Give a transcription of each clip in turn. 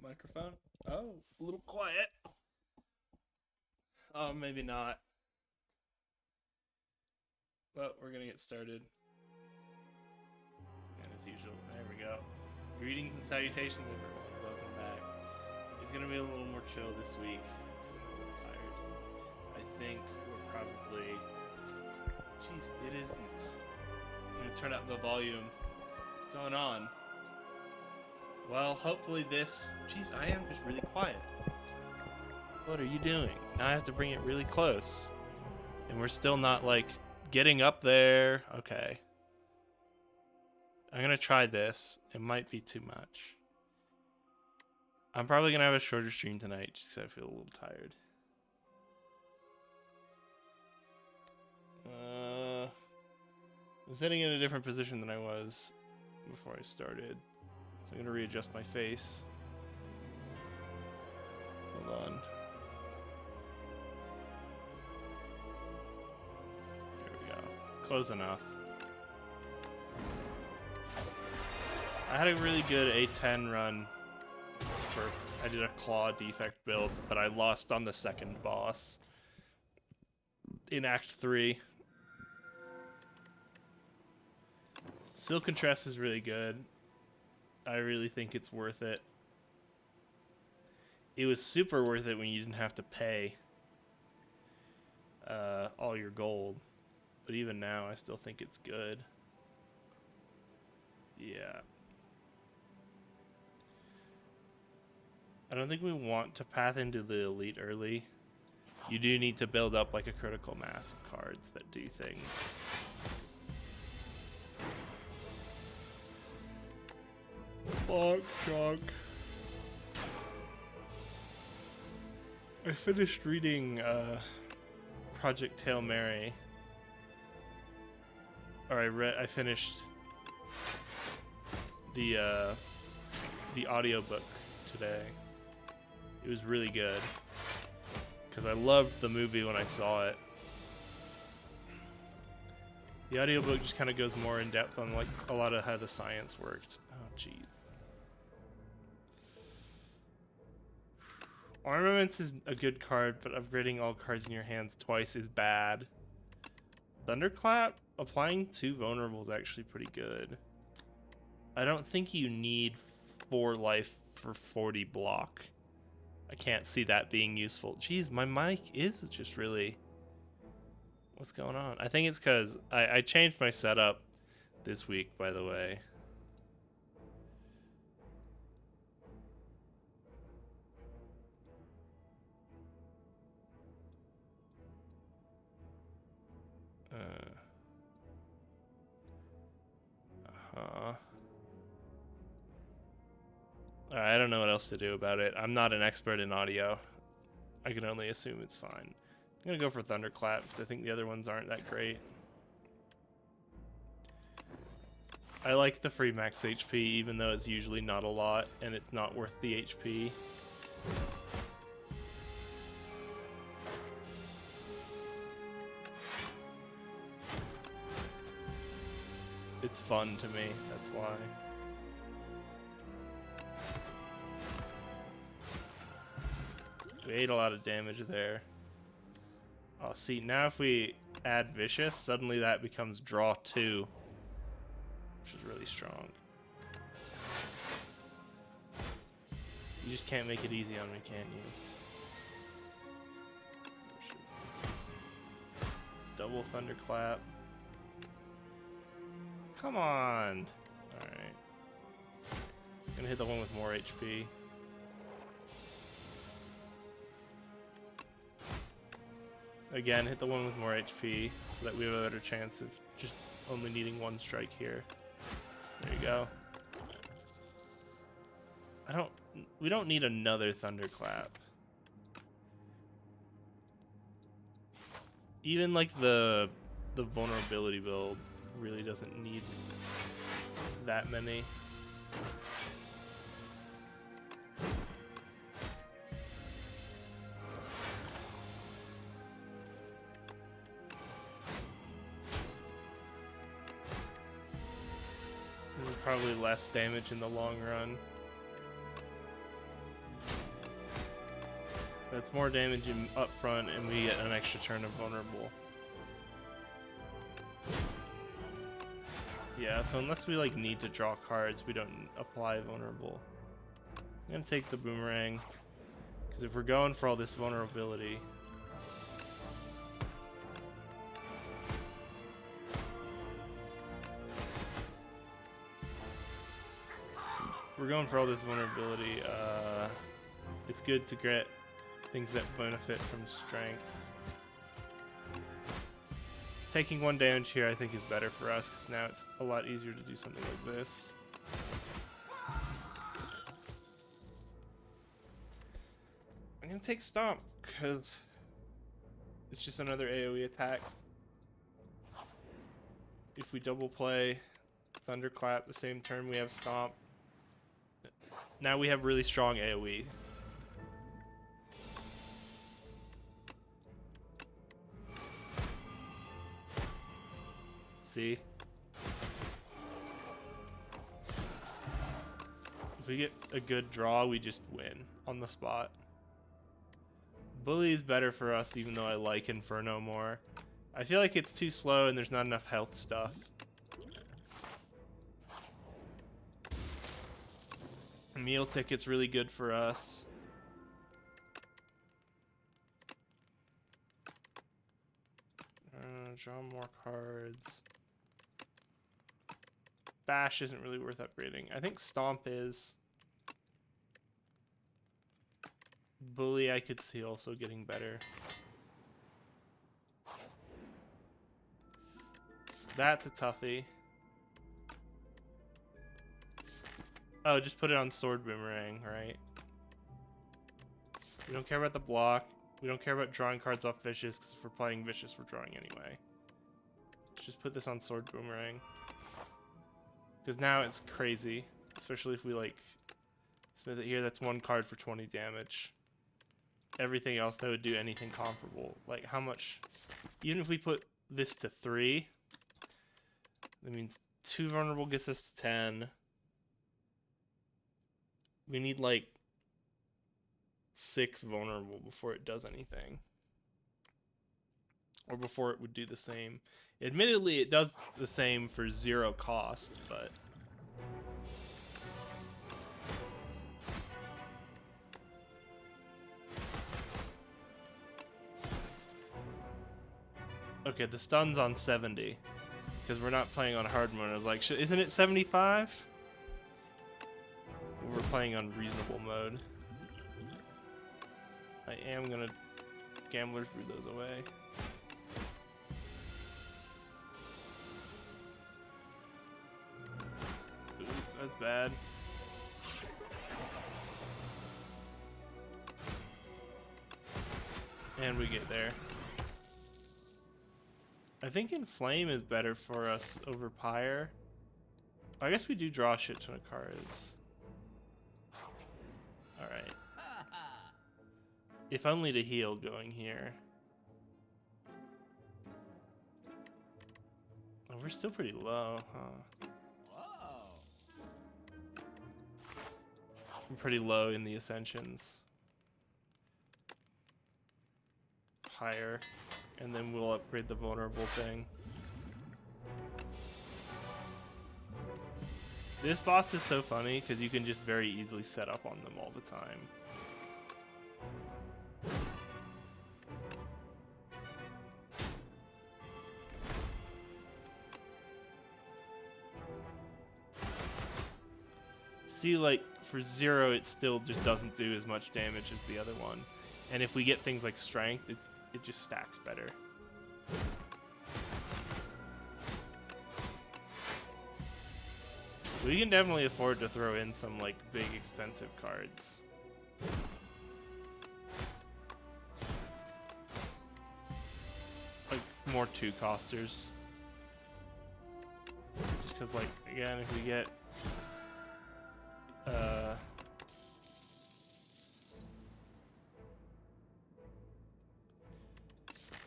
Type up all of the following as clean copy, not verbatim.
Microphone? Oh, a little quiet. Oh, maybe not. But we're gonna get started. And as usual, there we go. Greetings and salutations, everyone. Welcome back. It's gonna be a little more chill this week because I'm a little tired. I think we're probably. Jeez, it isn't. I'm gonna turn up the volume. What's going on? Well, hopefully this. Jeez, I am just really quiet. What are you doing? Now I have to bring it really close. And we're still not, like, getting up there. Okay. I'm going to try this. It might be too much. I'm probably going to have a shorter stream tonight just because I feel a little tired. I'm sitting in a different position than I was before I started. So I'm going to readjust my face. Hold on. Close enough. I had a really good A10 run for I did a claw defect build, but I lost on the second boss in Act 3. Silken Tress is really good. I really think it's worth it. It was super worth it when you didn't have to pay all your gold. But even now, I still think it's good. Yeah. I don't think we want to path into the elite early. You do need to build up like a critical mass of cards that do things. Fuck, Chuck. I finished reading Project Hail Mary. Or I finished the audiobook today. It was really good because I loved the movie when I saw it. The audiobook just kind of goes more in depth on like a lot of how the science worked. Oh geez. Armaments is a good card, but upgrading all cards in your hands twice is bad. Thunderclap? Applying 2 vulnerable is actually pretty good. I don't think you need 4 life for 40 block. I can't see that being useful. Jeez, my mic is just really... What's going on? I think it's because I changed my setup this week, by the way. I don't know what else to do about it. I'm not an expert in audio. I can only assume it's fine. I'm going to go for Thunderclap because I think the other ones aren't that great. I like the free max HP even though it's usually not a lot and it's not worth the HP. It's fun to me, that's why. We ate a lot of damage there. Oh, see, now if we add Vicious, suddenly that becomes draw 2. Which is really strong. You just can't make it easy on me, can you? Double Thunderclap. Come on! Alright. Gonna hit the one with more HP. Again, hit the one with more HP so that we have a better chance of just only needing 1 strike here. There you go. We don't need another Thunderclap. Even like the vulnerability build really doesn't need that many. This is probably less damage in the long run. That's more damage up front, and we get an extra turn of vulnerable. Yeah, so unless we like need to draw cards, we don't apply vulnerable. I'm gonna take the boomerang, because if we're going for all this vulnerability, it's good to get things that benefit from strength. Taking 1 damage here I think is better for us, because now it's a lot easier to do something like this. I'm gonna take Stomp, because it's just another AoE attack. If we double play Thunderclap the same turn we have Stomp, now we have really strong AoE. See? If we get a good draw, we just win on the spot. Bully is better for us, even though I like Inferno more. I feel like it's too slow and there's not enough health stuff. Meal Ticket's really good for us. Draw more cards. Bash isn't really worth upgrading. I think Stomp is. Bully I could see also getting better. That's a toughie. Oh, just put it on Sword Boomerang, right? We don't care about the block. We don't care about drawing cards off Vicious, because if we're playing Vicious, we're drawing anyway. Let's just put this on Sword Boomerang. Because now it's crazy. Especially if we, like, smith it here. That's 1 card for 20 damage. Everything else that would do anything comparable. Like, how much... Even if we put this to 3, that means 2 vulnerable gets us to 10. We need, like, 6 vulnerable before it does anything. Or before it would do the same. Admittedly, it does the same for 0 cost, but... Okay, the stun's on 70. Because we're not playing on hard mode. I was like, isn't it 75? We're playing on reasonable mode. I am gonna Gambler's Brew those away. Ooh, that's bad. And we get there. I think Inflame is better for us over Pyre. I guess we do draw a shit ton of cards. Alright. If only to heal going here. Oh, we're still pretty low, huh? We're pretty low in the Ascensions. Higher. And then we'll upgrade the vulnerable thing. This boss is so funny because you can just very easily set up on them all the time. See, like, for 0, it still just doesn't do as much damage as the other one. And if we get things like Strength, it just stacks better. We can definitely afford to throw in some, like, big expensive cards. Like, more 2-costers. Just because, like, again, if we get...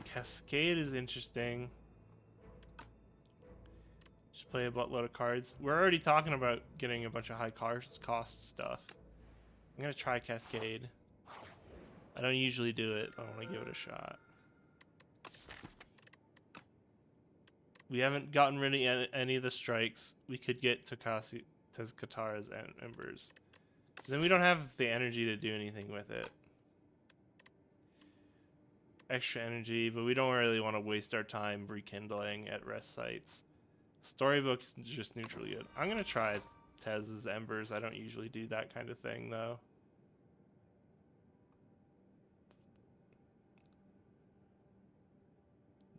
Cascade is interesting. Just play a buttload of cards. We're already talking about getting a bunch of high cost stuff. I'm gonna try Cascade. I don't usually do it. I want to give it a shot. We haven't gotten rid of any of the strikes. We could get Tezcatara's embers. Then we don't have the energy to do anything with it. Extra energy, but we don't really want to waste our time rekindling at rest sites. Storybook is just neutrally good. I'm going to try Tez's embers. I don't usually do that kind of thing, though.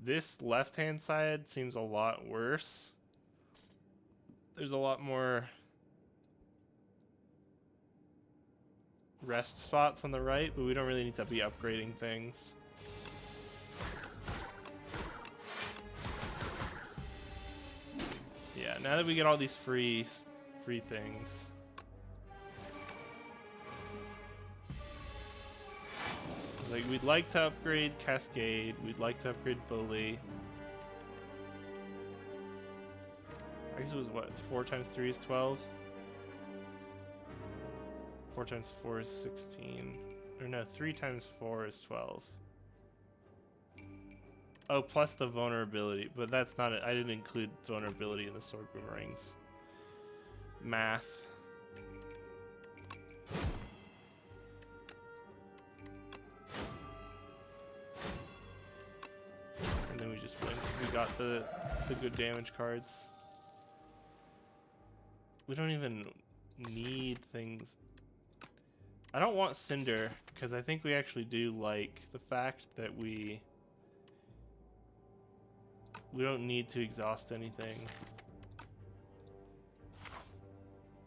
This left-hand side seems a lot worse. There's a lot more rest spots on the right, but we don't really need to be upgrading things. Yeah, now that we get all these free things. Like, we'd like to upgrade Cascade, we'd like to upgrade Bully. I guess it was what, 4 times 3 is 12? 4 times 4 is 16. Or no, 3 times 4 is 12. Oh, plus the vulnerability, but that's not it. I didn't include vulnerability in the sword boomerangs. Math. And then we just win because we got the good damage cards. We don't even need things. I don't want Cinder because I think we actually do like the fact that we don't need to exhaust anything.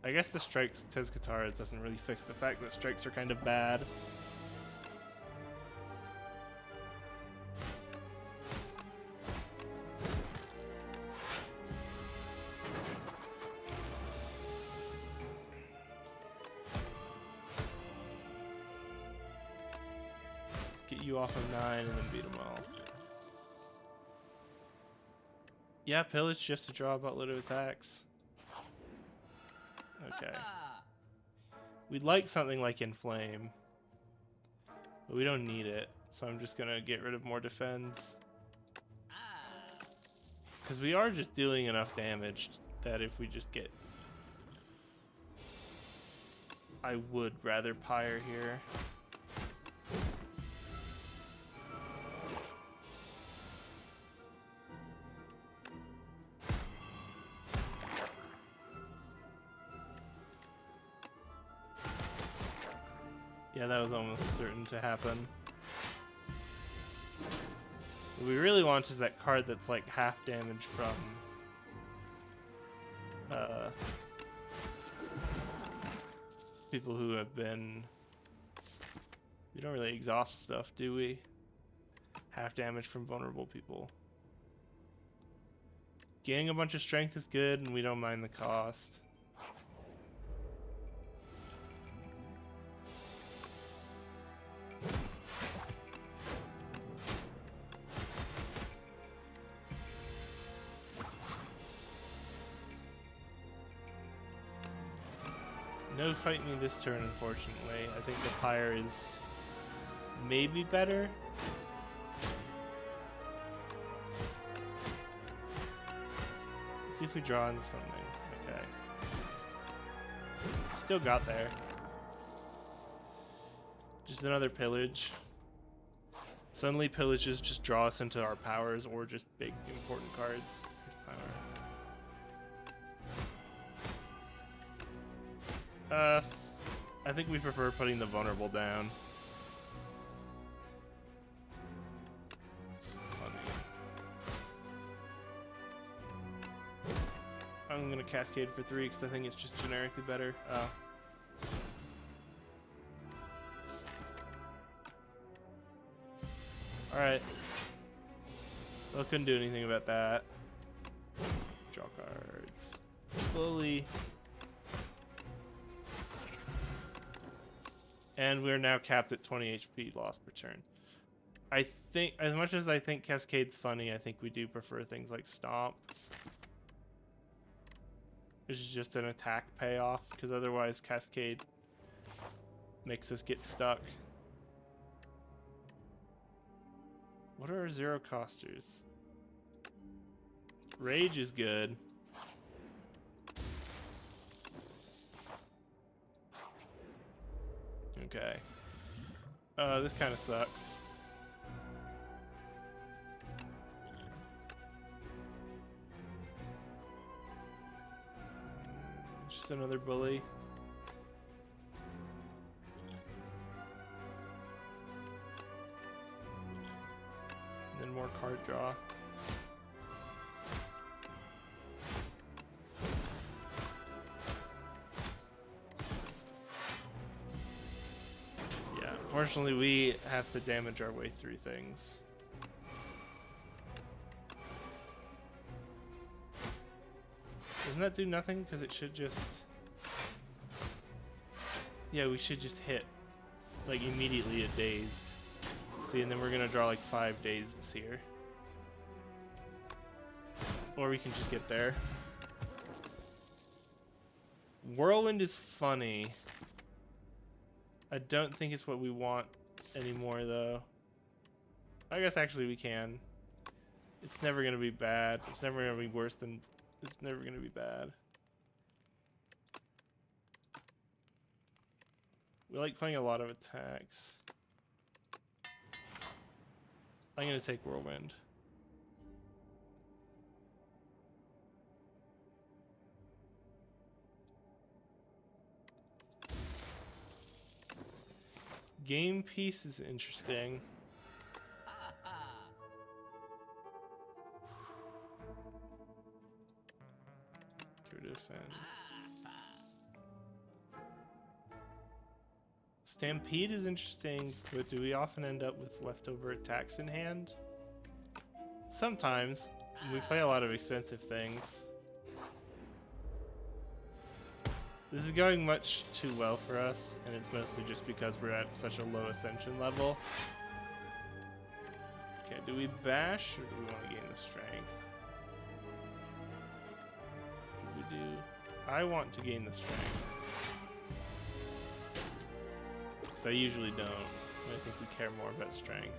I guess the strikes Tezcatara doesn't really fix the fact that strikes are kind of bad. Get you off of 9 and then beat them all. Yeah, pillage just to draw a buttload of attacks. Okay. We'd like something like Inflame, but we don't need it, so I'm just gonna get rid of more defense. Because we are just dealing enough damage that if we just get... I would rather Pyre here. Yeah, that was almost certain to happen. What we really want is that card that's like half damage from people who have been... We don't really exhaust stuff, do we? Half damage from vulnerable people. Gaining a bunch of strength is good, and we don't mind the cost. No fight me this turn, unfortunately. I think the Pyre is maybe better. Let's see if we draw into something. Okay. Still got there. Just another pillage. Suddenly pillages just draw us into our powers or just big important cards. Power. I think we prefer putting the vulnerable down. I'm gonna Cascade for 3 because I think it's just generically better. Alright. Well, couldn't do anything about that. Draw cards. Bully. And we're now capped at 20 HP loss per turn. I think, as much as I think Cascade's funny, I think we do prefer things like Stomp. Which is just an attack payoff, because otherwise Cascade makes us get stuck. What are our zero costers? Rage is good. Okay. This kind of sucks. Just another bully. And then more card draw. Yeah, unfortunately we have to damage our way through things. Doesn't that do nothing? Because it should just... Yeah, we should just hit, like, immediately a dazed. See, and then we're gonna draw like 5 dazeds here. Or we can just get there. Whirlwind is funny. I don't think it's what we want anymore, though. I guess actually we can. It's never gonna be bad. It's never gonna be worse than... It's never gonna be bad. We like playing a lot of attacks. I'm gonna take Whirlwind. Game piece is interesting. Go to defend. Stampede is interesting, but do we often end up with leftover attacks in hand? Sometimes. We play a lot of expensive things. This is going much too well for us, and it's mostly just because we're at such a low ascension level. Okay, do we bash, or do we want to gain the strength? What do we do? I want to gain the strength. Because I usually don't. I think we care more about strength.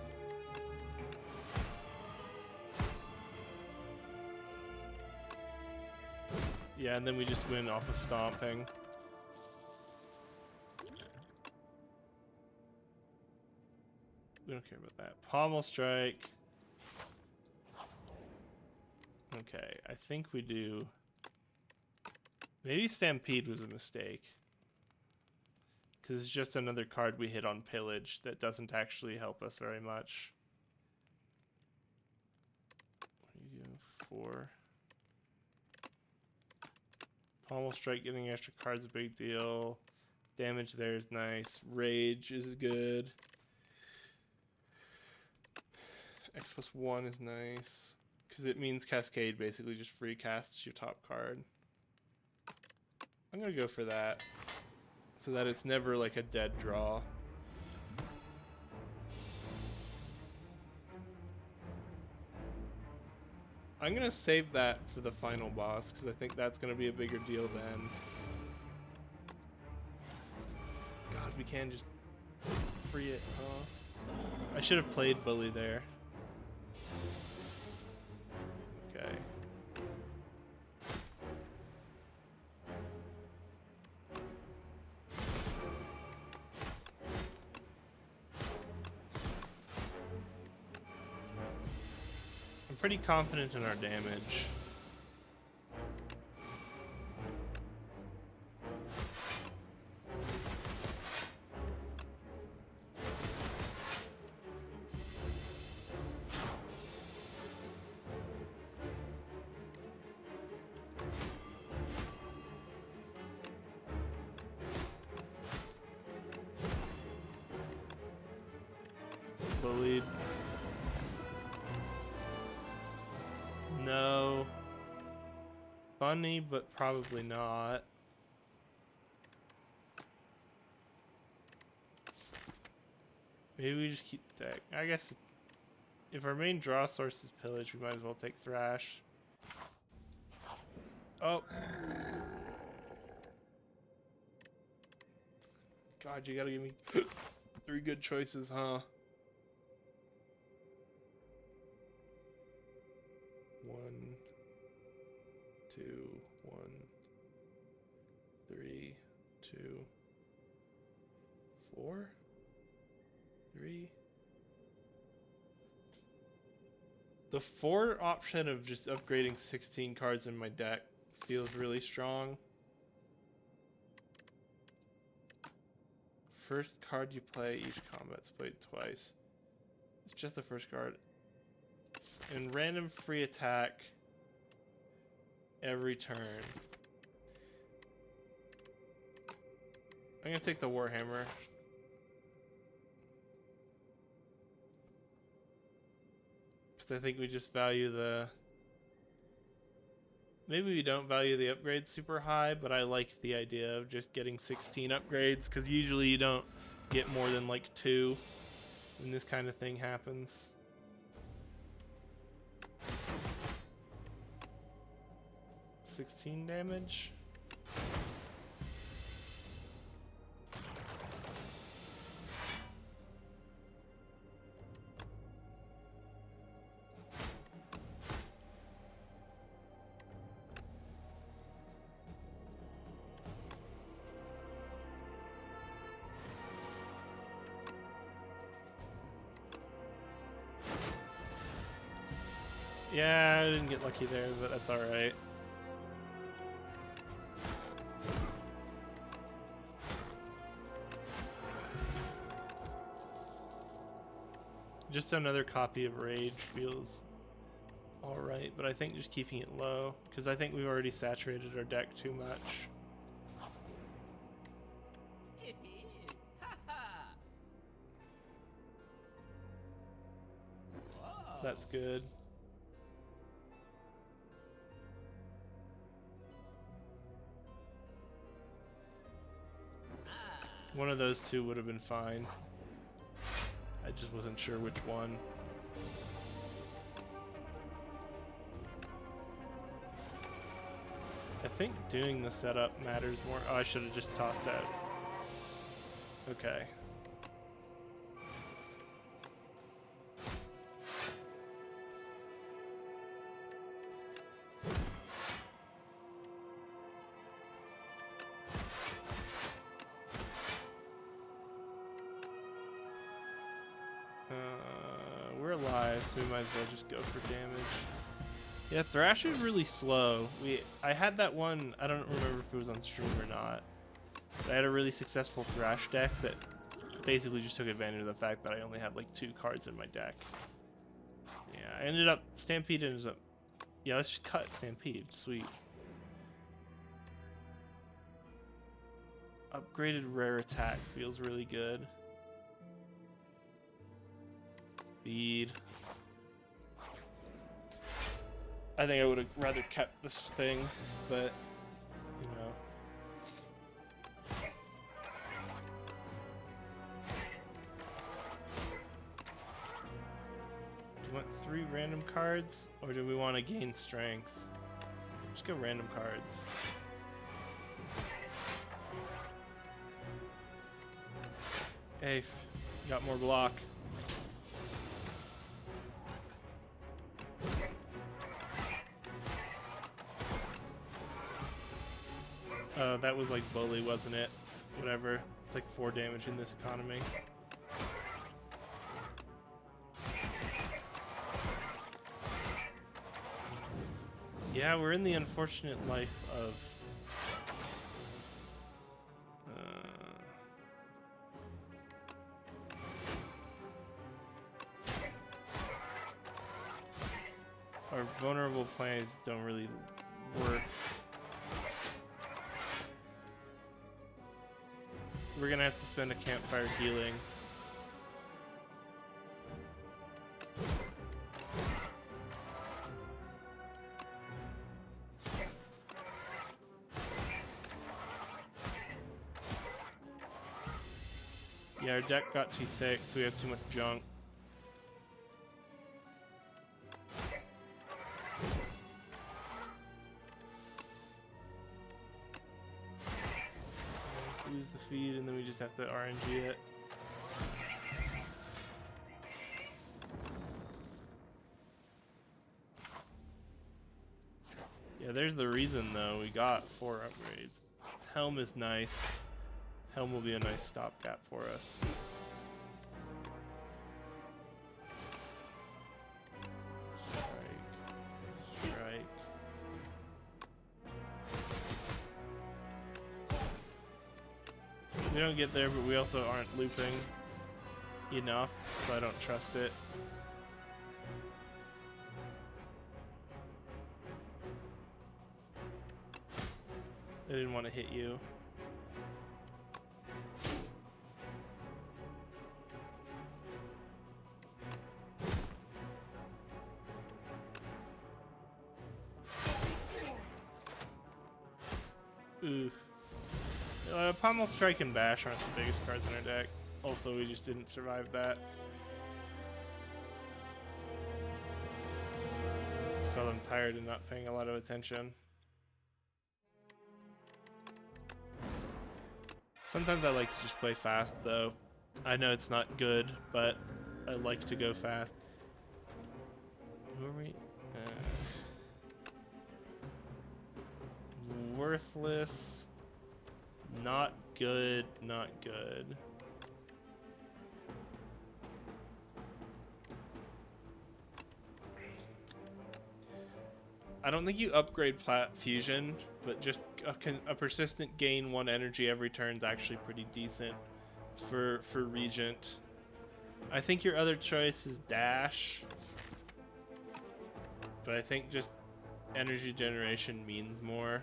Yeah, and then we just win off of stomping. We don't care about that. Pommel strike. Okay, I think we do. Maybe Stampede was a mistake. Because it's just another card we hit on pillage that doesn't actually help us very much. What are you doing? 4. Pommel strike, getting extra cards a big deal. Damage there is nice. Rage is good. X+1 is nice. Because it means Cascade basically just free casts your top card. I'm going to go for that. So that it's never like a dead draw. I'm going to save that for the final boss because I think that's going to be a bigger deal then. God, we can just free it, huh? I should have played Bully there. Okay. I'm pretty confident in our damage. Bullied. No. Funny, but probably not. Maybe we just keep the deck. I guess if our main draw source is pillage, we might as well take Thrash. Oh. God, you gotta give me 3 good choices, huh? 4, 3. The 4 option of just upgrading 16 cards in my deck feels really strong. First card you play, each combat's played twice. It's just the first card. And random free attack every turn. I'm gonna take the Warhammer. Because I think we just value the... Maybe we don't value the upgrades super high, but I like the idea of just getting 16 upgrades, because usually you don't get more than like 2 when this kind of thing happens. $16 damage. Yeah, I didn't get lucky there, but that's alright. Just another copy of Rage feels alright, but I think just keeping it low, because I think we've already saturated our deck too much. That's good. One of those two would have been fine. I just wasn't sure which one. I think doing the setup matters more. Oh, I should have just tossed out. Okay. We're alive, so we might as well just go for damage. Yeah, Thrash is really slow. I had that one, I don't remember if it was on stream or not, but I had a really successful Thrash deck that basically just took advantage of the fact that I only had like 2 cards in my deck. Yeah, I ended up, Stampede ends up, yeah, let's just cut Stampede, sweet. Upgraded rare attack feels really good. Speed. I think I would have rather kept this thing, but you know. Do you want 3 random cards, or do we want to gain strength? Just go random cards. Hey, got more block. That was like Bully, wasn't it? Whatever. It's like 4 damage in this economy. Yeah, we're in the unfortunate life of... our vulnerable plays don't really work. We're gonna have to spend a campfire healing. Yeah, our deck got too thick, so we have too much junk. Lose the feed, and then we just have to RNG it. Yeah, there's the reason though. We got 4 upgrades. Helm is nice. Helm will be a nice stopgap for us. Strike. We don't get there, but we also aren't looping enough, so I don't trust it. I didn't want to hit you. Oof. Pommel Strike and Bash aren't the biggest cards in our deck. Also, we just didn't survive that. It's because I'm tired and not paying a lot of attention. Sometimes I like to just play fast, though. I know it's not good, but I like to go fast. Who are we? Worthless. Not good, not good. I don't think you upgrade Plat Fusion, but just a persistent gain 1 energy every turn is actually pretty decent for Regent. I think your other choice is Dash, but I think just energy generation means more.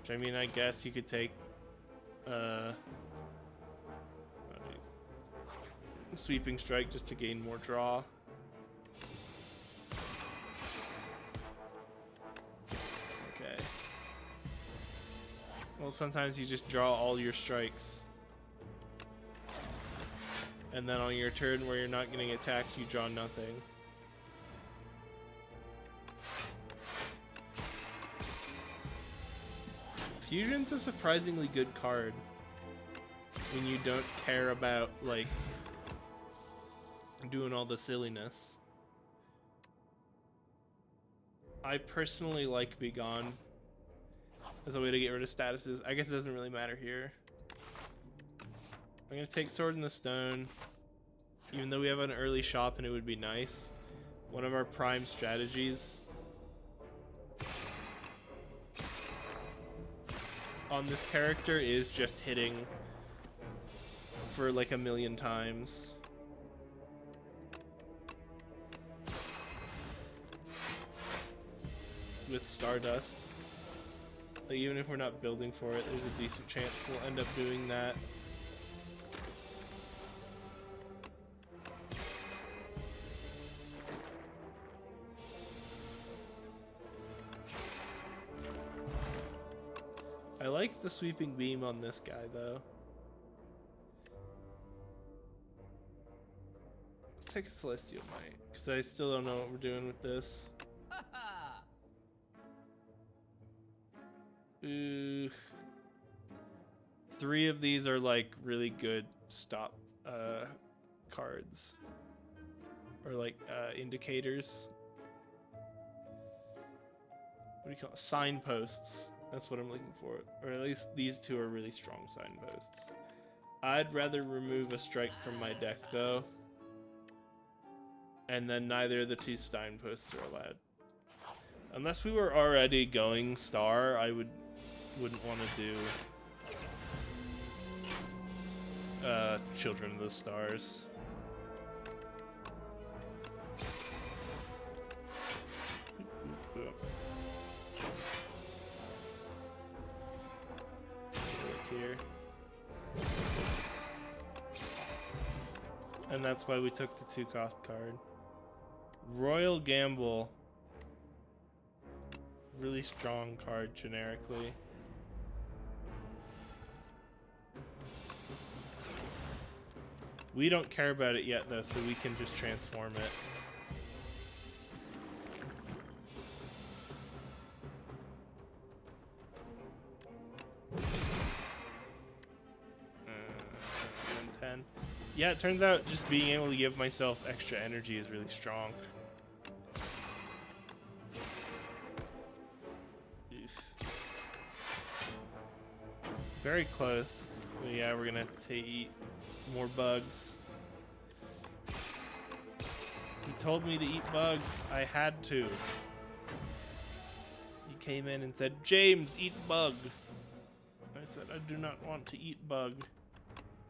Which, I mean, I guess you could take Sweeping Strike just to gain more draw. Okay. Well, sometimes you just draw all your strikes. And then on your turn where you're not getting attacked, you draw nothing. Fusion's a surprisingly good card when you don't care about, like, doing all the silliness. I personally like Be Gone as a way to get rid of statuses. I guess it doesn't really matter here. I'm gonna take Sword in the Stone, even though we have an early shop and it would be nice. One of our prime strategies on this character is just hitting for like 1,000,000 times. With Stardust. Like, even if we're not building for it, there's a decent chance we'll end up doing that. I like the Sweeping Beam on this guy, though. Let's take a Celestial Might, because I still don't know what we're doing with this. Ooh. 3 of these are like really good stop cards. Or like indicators. What do you call it? Signposts. That's what I'm looking for. Or at least these 2 are really strong signposts. I'd rather remove a strike from my deck, though. And then neither of the 2 signposts are allowed. Unless we were already going Star, I wouldn't want to do Children of the Stars. Here. And that's why we took the 2-cost card. Royal Gamble. Really strong card generically. We don't care about it yet, though, so we can just transform it. And 10. Yeah, it turns out just being able to give myself extra energy is really strong. Oof. Very close. But yeah, we're gonna have to eat more bugs. He told me to eat bugs. I had to. He came in and said, "James, eat bug." I said, "I do not want to eat bug."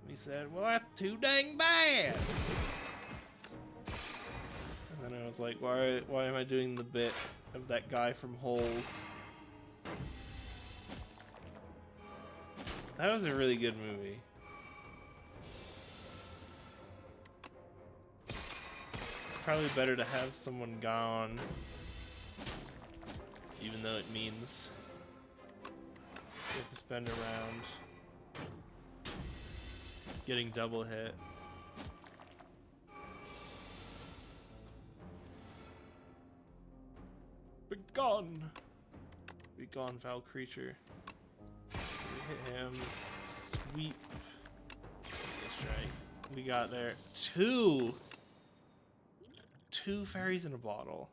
And he said, "Well, that's too dang bad." And then I was like, why am I doing the bit of that guy from Holes? That was a really good movie. It's probably better to have someone gone, even though it means you have to spend a round getting double hit. Begone! Begone, foul creature. We hit him. Sweep. Strike. We got there. Two fairies in a bottle.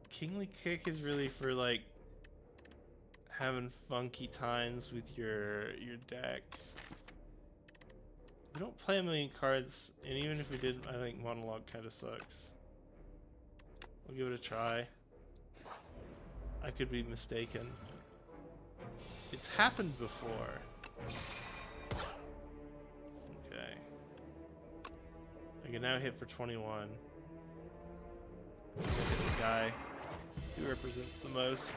Kingly Kick is really for like having funky times with your deck. We don't play a million cards, and even if we did, I think Monologue kind of sucks. We'll give it a try. I could be mistaken. It's happened before. Okay. I can now hit for 21. I'm gonna hit the guy who represents the most.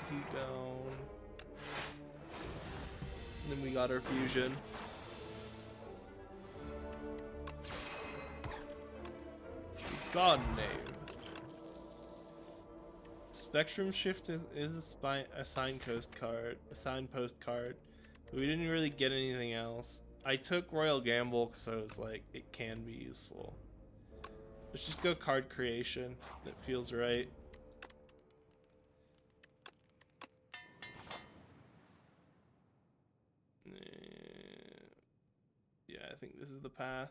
Keep down. And then we got our fusion. God name. Spectrum Shift is a signpost card. But we didn't really get anything else. I took Royal Gamble because I was like, it can be useful. Let's just go card creation. That feels right. Yeah, I think this is the path.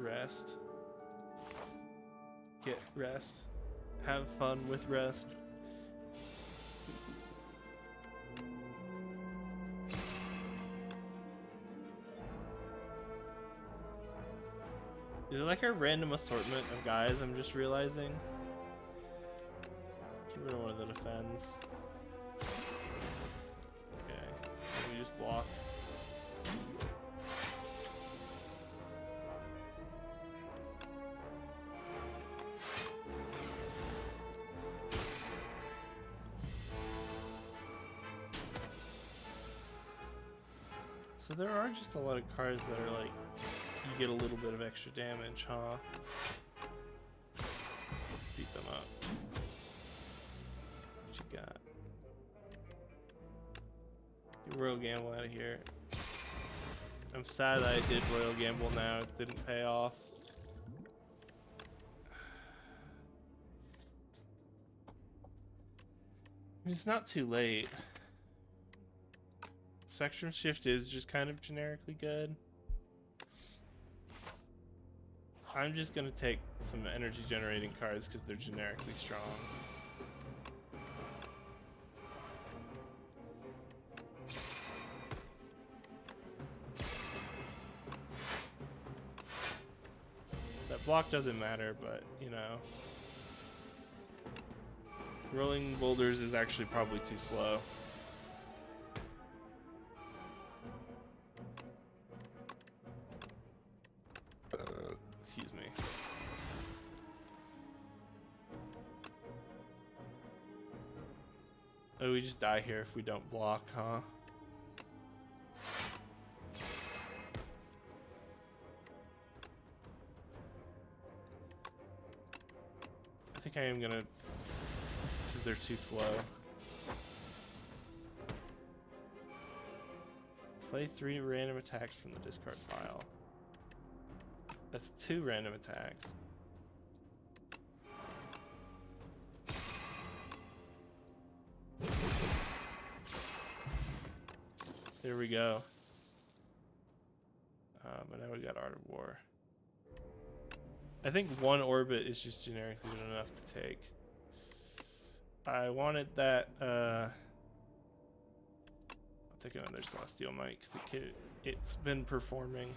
Rest. Get rest. Have fun with rest. Is it like a random assortment of guys I'm just realizing? Get rid of one of the defends. Okay. We just block. So there are just a lot of cards that are like, you get a little bit of extra damage, huh? Beat them up. What you got? Get Royal Gamble out of here. I'm sad that I did Royal Gamble now. It didn't pay off. I mean, it's not too late. Spectrum Shift is just kind of generically good. I'm just gonna take some energy generating cards because they're generically strong. That block doesn't matter, but you know. Rolling boulders is actually probably too slow. Excuse me. Oh, we just die here if we don't block, huh? I think I am gonna, because they're too slow. Play 3 random attacks from the discard pile. That's 2 random attacks. There we go. But now we got Art of War. I think one orbit is just generically good enough to take. I wanted that. I'll take another Celestial Might because it's been performing.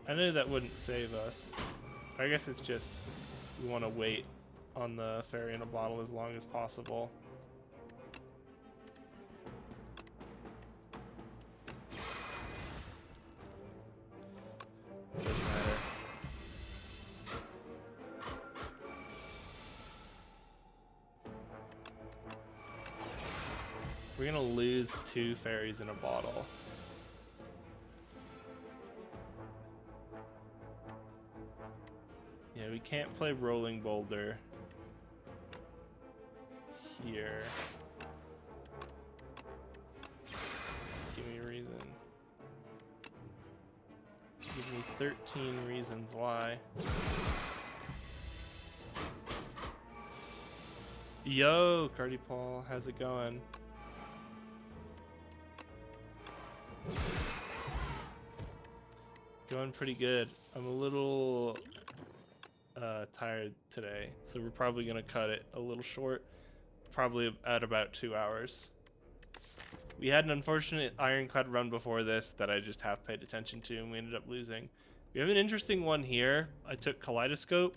I knew that wouldn't save us. I guess it's just we want to wait on the fairy in a bottle as long as possible. Doesn't matter. We're gonna lose 2 fairies in a bottle. Yeah, we can't play Rolling Boulder here. Give me a reason. Give me 13 reasons why. Yo, Cardi Paul, how's it going? Going pretty good. I'm a little tired today, so we're probably gonna cut it a little short, probably at about 2 hours. We had an unfortunate ironclad run before this that I just half paid attention to, and we ended up losing. We have an interesting one here. I took Kaleidoscope,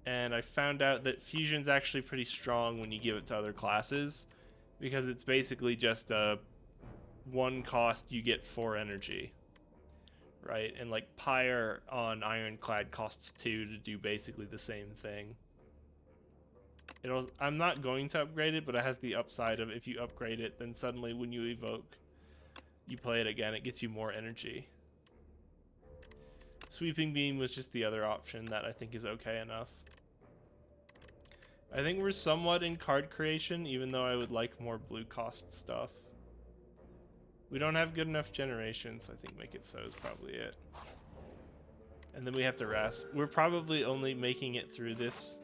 and I found out that Fusion's actually pretty strong when you give it to other classes, because it's basically just a 1 cost, you get 4 energy. Right, and like Pyre on Ironclad costs 2 to do basically the same thing. I'm not going to upgrade it, but it has the upside of if you upgrade it, then suddenly when you evoke, you play it again, it gets you more energy. Sweeping Beam was just the other option that I think is okay enough. I think we're somewhat in card creation, even though I would like more blue cost stuff. We don't have good enough generation, so I think Make It So is probably it. And then we have to rest. We're probably only making it through this.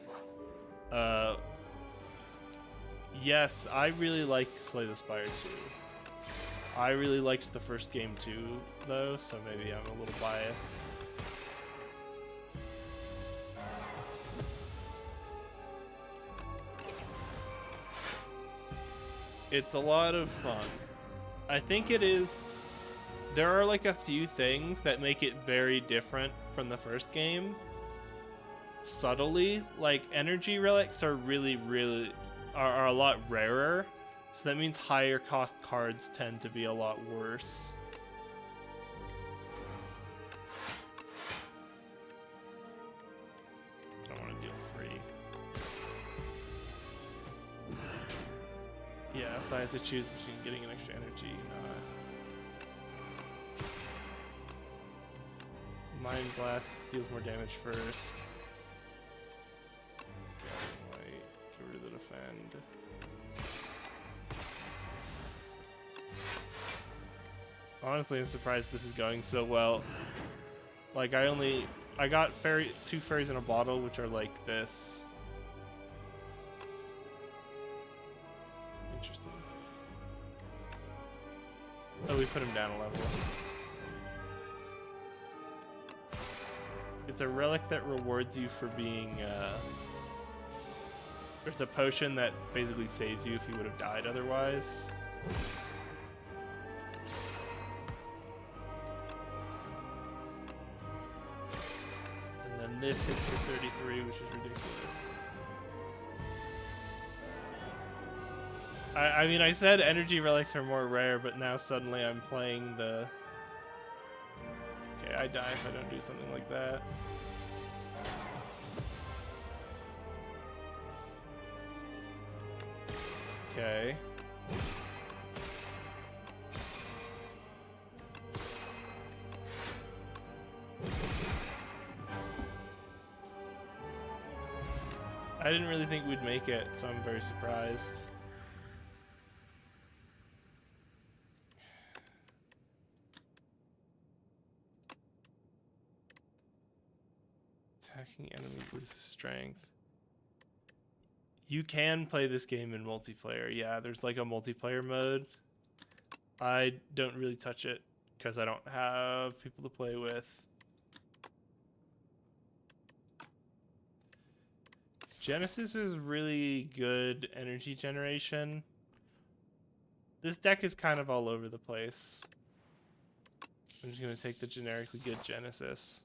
Yes, I really like Slay the Spire 2. I really liked the first game too, though, so maybe I'm a little biased. It's a lot of fun. I think it is. There are like a few things that make it very different from the first game. Subtly, like energy relics are really are a lot rarer, so that means higher cost cards tend to be a lot worse. I don't want to deal 3. Yeah, so I have to choose between getting an extra energy and not. Mind Blast deals more damage first. Wait, get rid of the defend. Honestly, I'm surprised this is going so well. Like, I got 2 fairies in a bottle, which are like this. Interesting. Oh, we put him down a level. It's a relic that rewards you for being, it's a potion that basically saves you if you would have died otherwise. And then this hits for 33, which is ridiculous. I mean, I said energy relics are more rare, but now suddenly I'm playing the... Okay, I die if I don't do something like that. Okay. I didn't really think we'd make it, so I'm very surprised. Attacking enemy loses strength. You can play this game in multiplayer. Yeah, there's like a multiplayer mode. I don't really touch it because I don't have people to play with. Genesis is really good energy generation. This deck is kind of all over the place. I'm just going to take the generically good Genesis.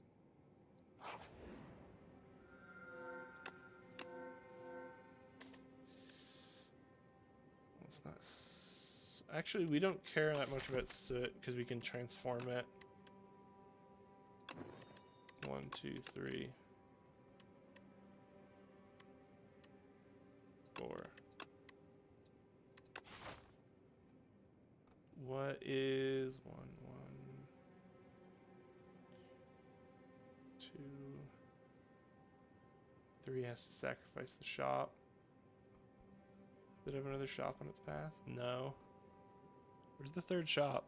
It's not... Actually, we don't care that much about Soot because we can transform it. 1, 2, 3, 4. What is 1, 1, 2, 3 has to sacrifice the shop. Did it have another shop on its path? No. Where's the third shop?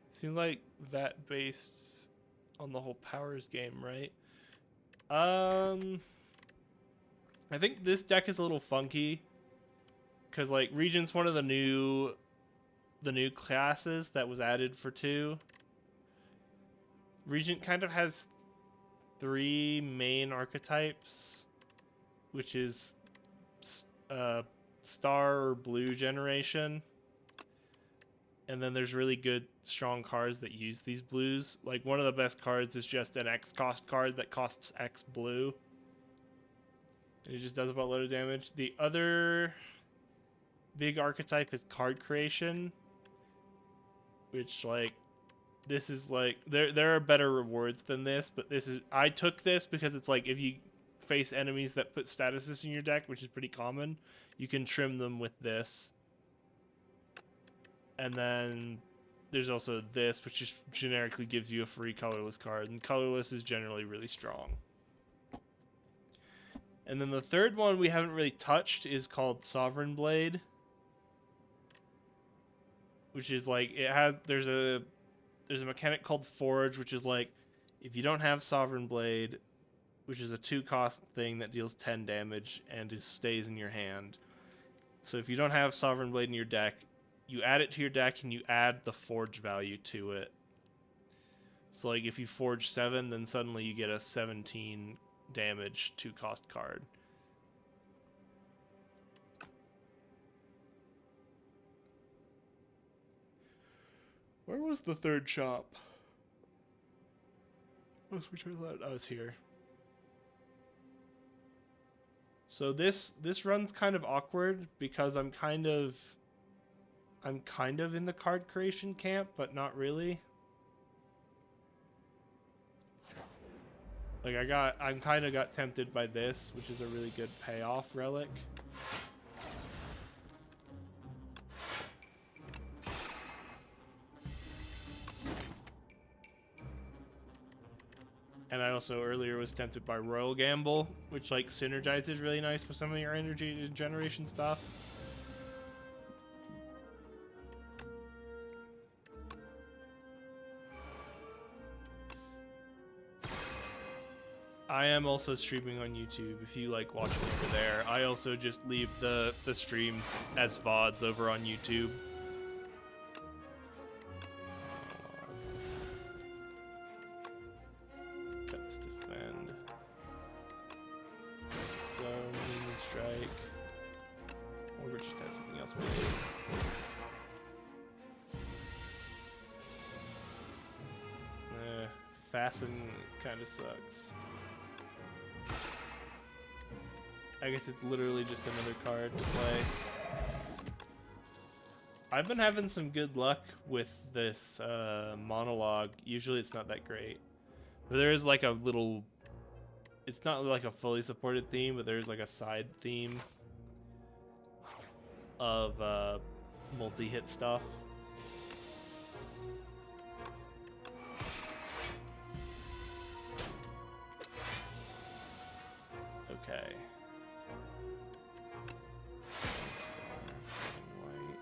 Seems like that based on the whole powers game, right? I think this deck is a little funky because like Regent's one of the new classes that was added for 2. Regent kind of has 3 main archetypes, which is star or blue generation, and then there's really good strong cards that use these blues. Like one of the best cards is just an X cost card that costs X blue, and it just does about a lot of damage. The other big archetype is card creation, which like this is like there are better rewards than this, but this is I took this because it's like if you face enemies that put statuses in your deck, which is pretty common, you can trim them with this. And then there's also this, which just generically gives you a free colorless card, and colorless is generally really strong. And then the third one we haven't really touched is called Sovereign Blade, which is like there's a mechanic called Forge, which is like if you don't have Sovereign Blade, which is a 2-cost thing that deals 10 damage and just stays in your hand. So if you don't have Sovereign Blade in your deck, you add it to your deck and you add the Forge value to it. So like if you Forge 7, then suddenly you get a 17 damage 2-cost card. Where was the third shop? Let's return that. I was here. So this run's kind of awkward because I'm kind of in the card creation camp, but not really. Like I kind of got tempted by this, which is a really good payoff relic. And I also earlier was tempted by Royal Gamble, which like synergizes really nice with some of your energy generation stuff. I am also streaming on YouTube if you like watching over there. I also just leave the streams as VODs over on YouTube. Let's defend. So, Minion Strike. Or Richard has something else we need. Fasten kind of sucks. I guess it's literally just another card to play. I've been having some good luck with this monologue. Usually it's not that great. But there is like a little... It's not like a fully supported theme, but there's like a side theme of multi-hit stuff. Okay. White.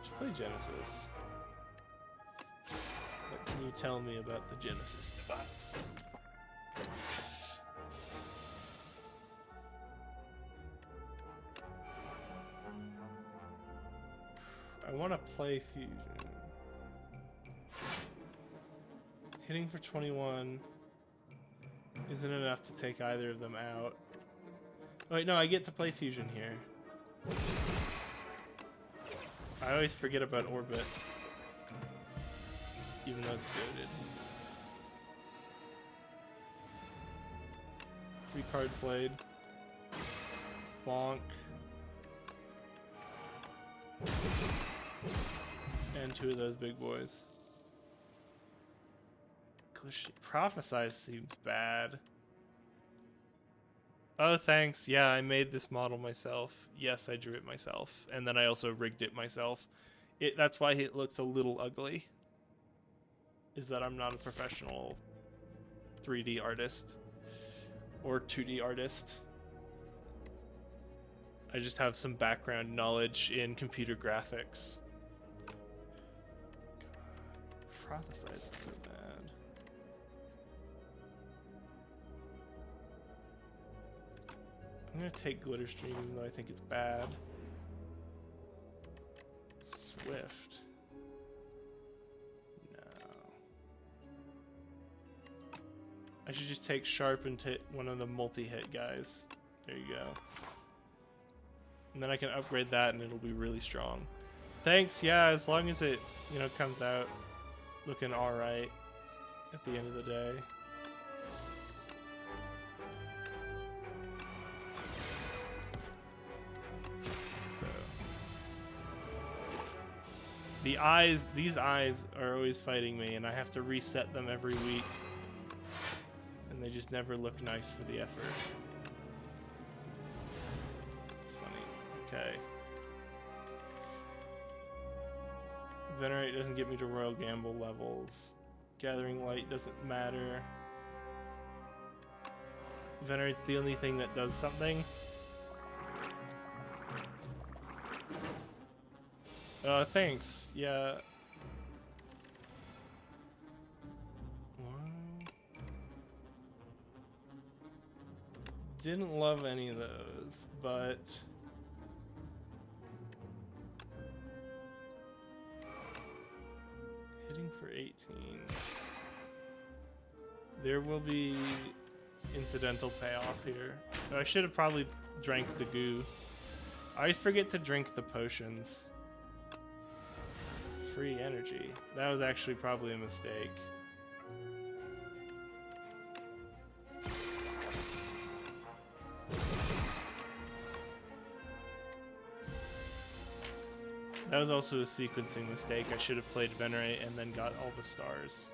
Just play Genesis. What can you tell me about the Genesis device? want to play fusion. Hitting for 21 isn't enough to take either of them out. Oh, wait, no, I get to play fusion here. I always forget about orbit, even though it's goated. 3 card played. Bonk. And 2 of those big boys. Prophesize seems bad. Oh, thanks. Yeah, I made this model myself. Yes, I drew it myself. And then I also rigged it myself. That's why it looks a little ugly. Is that I'm not a professional 3D artist. Or 2D artist. I just have some background knowledge in computer graphics. God, prophesize is so bad. I'm gonna take Glitter Stream even though I think it's bad. Swift. No. I should just take Sharp and take one of the multi-hit guys. There you go. And then I can upgrade that and it'll be really strong. Thanks, yeah, as long as it, you know, comes out looking alright at the end of the day. These eyes are always fighting me, and I have to reset them every week. And they just never look nice for the effort. It's funny. Okay. Venerate doesn't get me to Royal Gamble levels. Gathering Light doesn't matter. Venerate's the only thing that does something. Thanks. Yeah. Didn't love any of those, but hitting for 18. There will be incidental payoff here. I should have probably drank the goo. I always forget to drink the potions. Free energy. That was actually probably a mistake. That was also a sequencing mistake. I should have played Venerate and then got all the stars.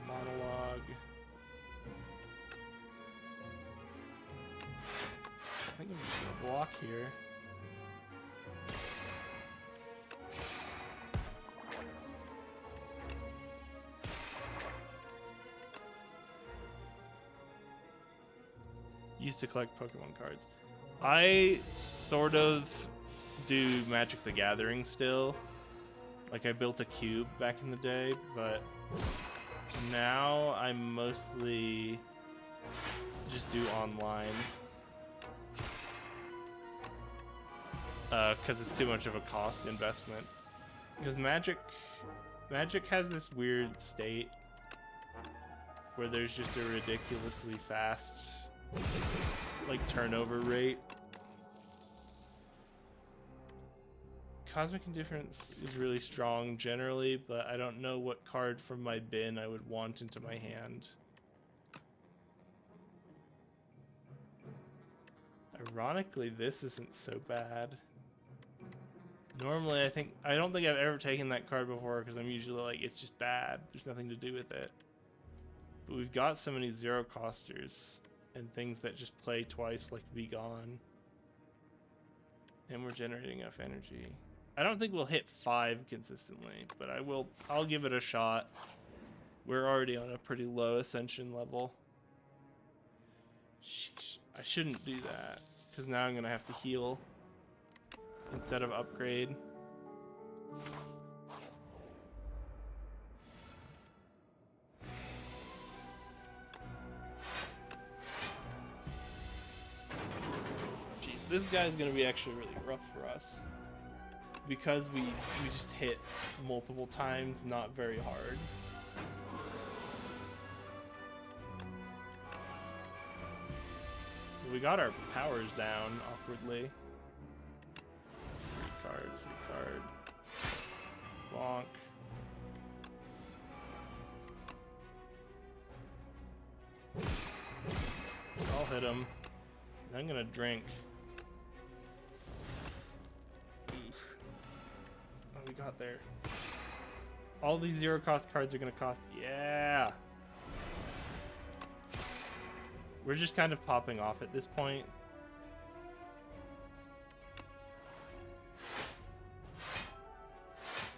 Monologue. I think I'm just gonna block here. Used to collect Pokemon cards. I sort of do Magic the Gathering still. Like I built a cube back in the day, but now I mostly just do online. Because it's too much of a cost investment. Because Magic has this weird state where there's just a ridiculously fast like turnover rate. Cosmic Indifference is really strong generally, but I don't know what card from my bin I would want into my hand. Ironically, this isn't so bad. Normally, I don't think I've ever taken that card before because I'm usually like, it's just bad. There's nothing to do with it. But we've got so many zero costers and things that just play twice, like Be Gone. And we're generating enough energy. I don't think we'll hit 5 consistently, but I'll give it a shot. We're already on a pretty low ascension level. Sheesh, I shouldn't do that, because now I'm gonna have to heal instead of upgrade. this guy's gonna be actually really rough for us. Because we just hit multiple times, not very hard. We got our powers down awkwardly. Free card. Bonk. I'll hit him. I'm gonna drink. Oof. What we got there? All these zero cost cards are gonna cost. Yeah. We're just kind of popping off at this point.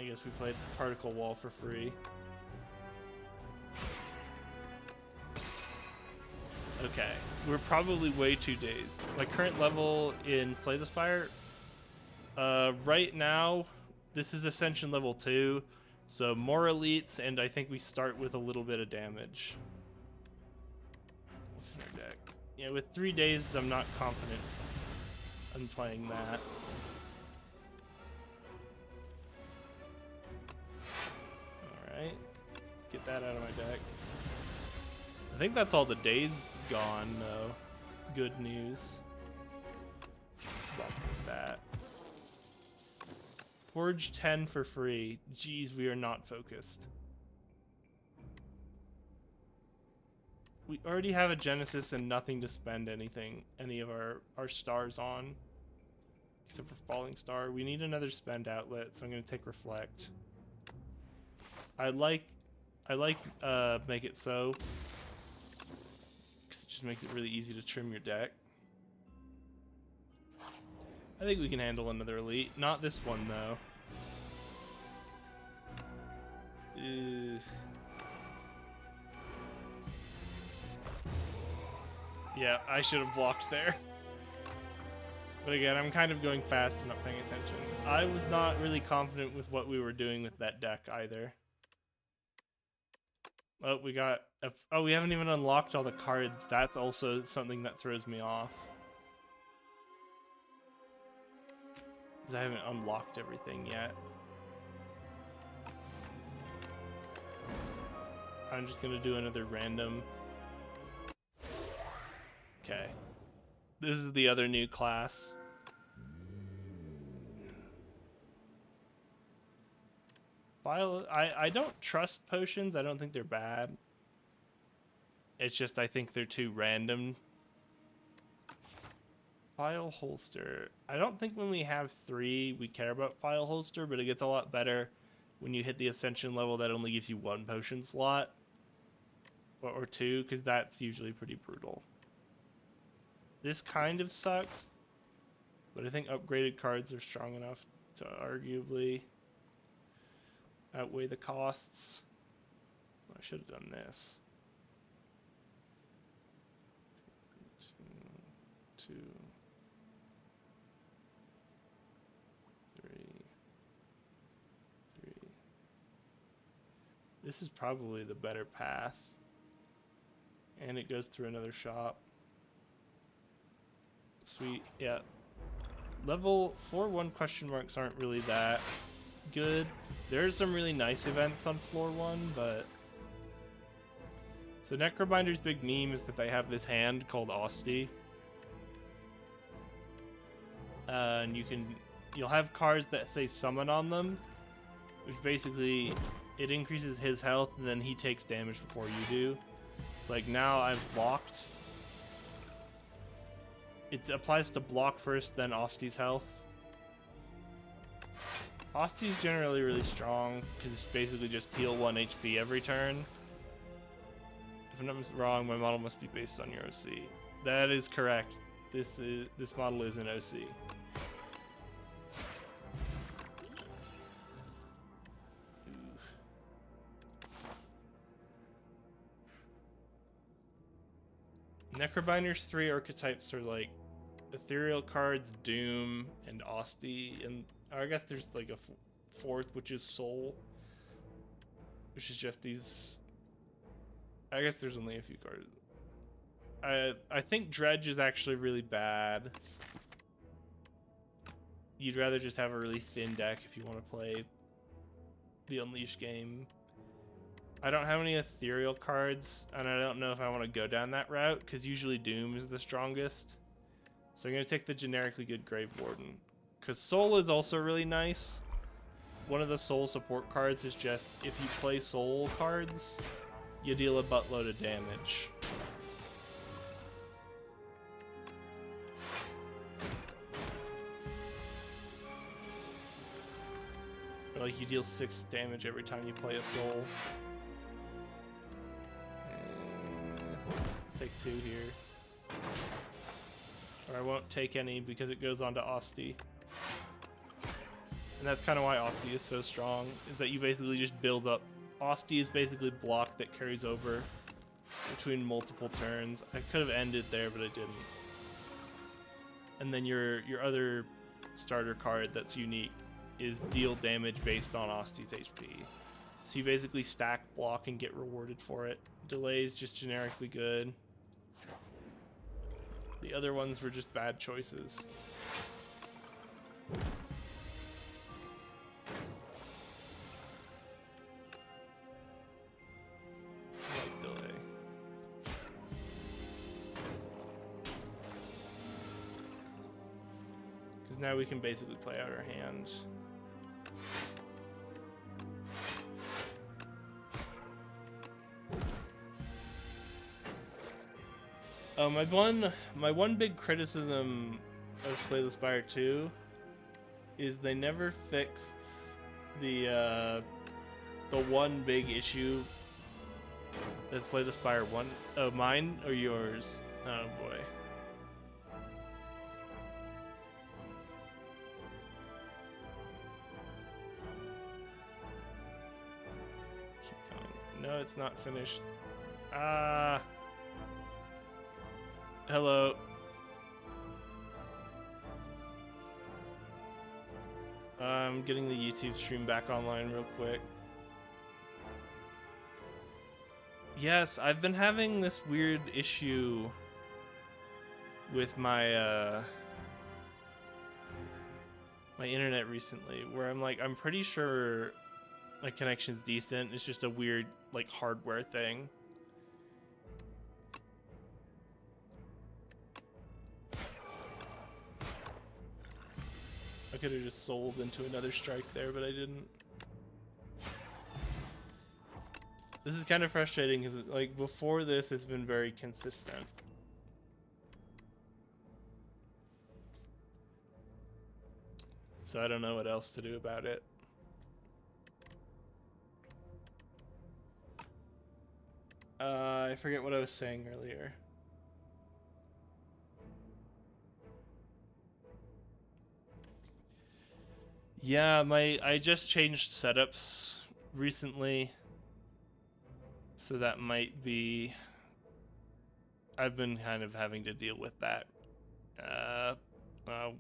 I guess we played Particle Wall for free. Okay, we're probably way too dazed. My current level in Slay the Spire, right now, this is Ascension level 2, so more elites, and I think we start with a little bit of damage. What's in our deck? Yeah, with 3 days, I'm not confident in playing that. Alright, get that out of my deck. I think that's all the days gone, though. Good news. Walk with that. Forge 10 for free. Jeez, we are not focused. We already have a Genesis and nothing to spend any of our stars on. Except for Falling Star. We need another spend outlet, so I'm going to take Reflect. I like Make It So. Just makes it really easy to trim your deck. I think we can handle another elite. Not this one, though. Yeah, I should have blocked there. But again, I'm kind of going fast and not paying attention. I was not really confident with what we were doing with that deck either. Oh, we got... Oh, we haven't even unlocked all the cards. That's also something that throws me off. Because I haven't unlocked everything yet. I'm just going to do another random. Okay. This is the other new class. I don't trust potions. I don't think they're bad. It's just I think they're too random. File holster. I don't think when we have 3 we care about file holster, but it gets a lot better when you hit the Ascension level that only gives you 1 potion slot. Or 2, because that's usually pretty brutal. This kind of sucks, but I think upgraded cards are strong enough to arguably outweigh the costs. I should have done this. 2, 3. This is probably the better path. And it goes through another shop. Sweet, yeah. Level 4-1 question marks aren't really that good. There are some really nice events on floor 1, but... So Necrobinder's big meme is that they have this hand called Osti. And you'll have cards that say summon on them, which basically, it increases his health and then he takes damage before you do. It's like now I've blocked. It applies to block first, then Osti's health. Osti's generally really strong, because it's basically just heal 1 HP every turn. If I'm not wrong, my model must be based on your OC. That is correct. This model is an OC. Necrobinder's 3 archetypes are like ethereal cards, Doom, and Osti, and I guess there's like a 4th, which is Soul, which is just these. I guess there's only a few cards. I think Dredge is actually really bad. you'd rather just have a really thin deck if you want to play the Unleashed game. I don't have any ethereal cards, and I don't know if I want to go down that route, because usually Doom is the strongest. So I'm going to take the generically good Grave Warden, because Soul is also really nice. One of the Soul support cards is just, if you play Soul cards, you deal a buttload of damage. Like, you deal 6 damage every time you play a Soul. Take 2 here. Or I won't take any because it goes on to Osti. And that's kind of why Osti is so strong, is that you basically just build up. Osti is basically block that carries over between multiple turns. I could have ended there, but I didn't. And then your other starter card that's unique is deal damage based on Osti's HP. So you basically stack block and get rewarded for it. Delay is just generically good. The other ones were just bad choices. Light delay. Because now we can basically play out our hand. My one big criticism of Slay the Spire 2 is they never fixed the one big issue that Slay the Spire 1. Oh, mine or yours? Oh boy. Keep going. No, it's not finished. Hello. I'm getting the YouTube stream back online real quick. Yes, I've been having this weird issue with my my internet recently, where I'm pretty sure my connection's decent. It's just a weird like hardware thing. I could have just sold into another strike there, but I didn't. This is kind of frustrating because, like, before this, it's been very consistent. So I don't know what else to do about it. I forget what I was saying earlier. Yeah, I just changed setups recently, so that might be. I've been kind of having to deal with that.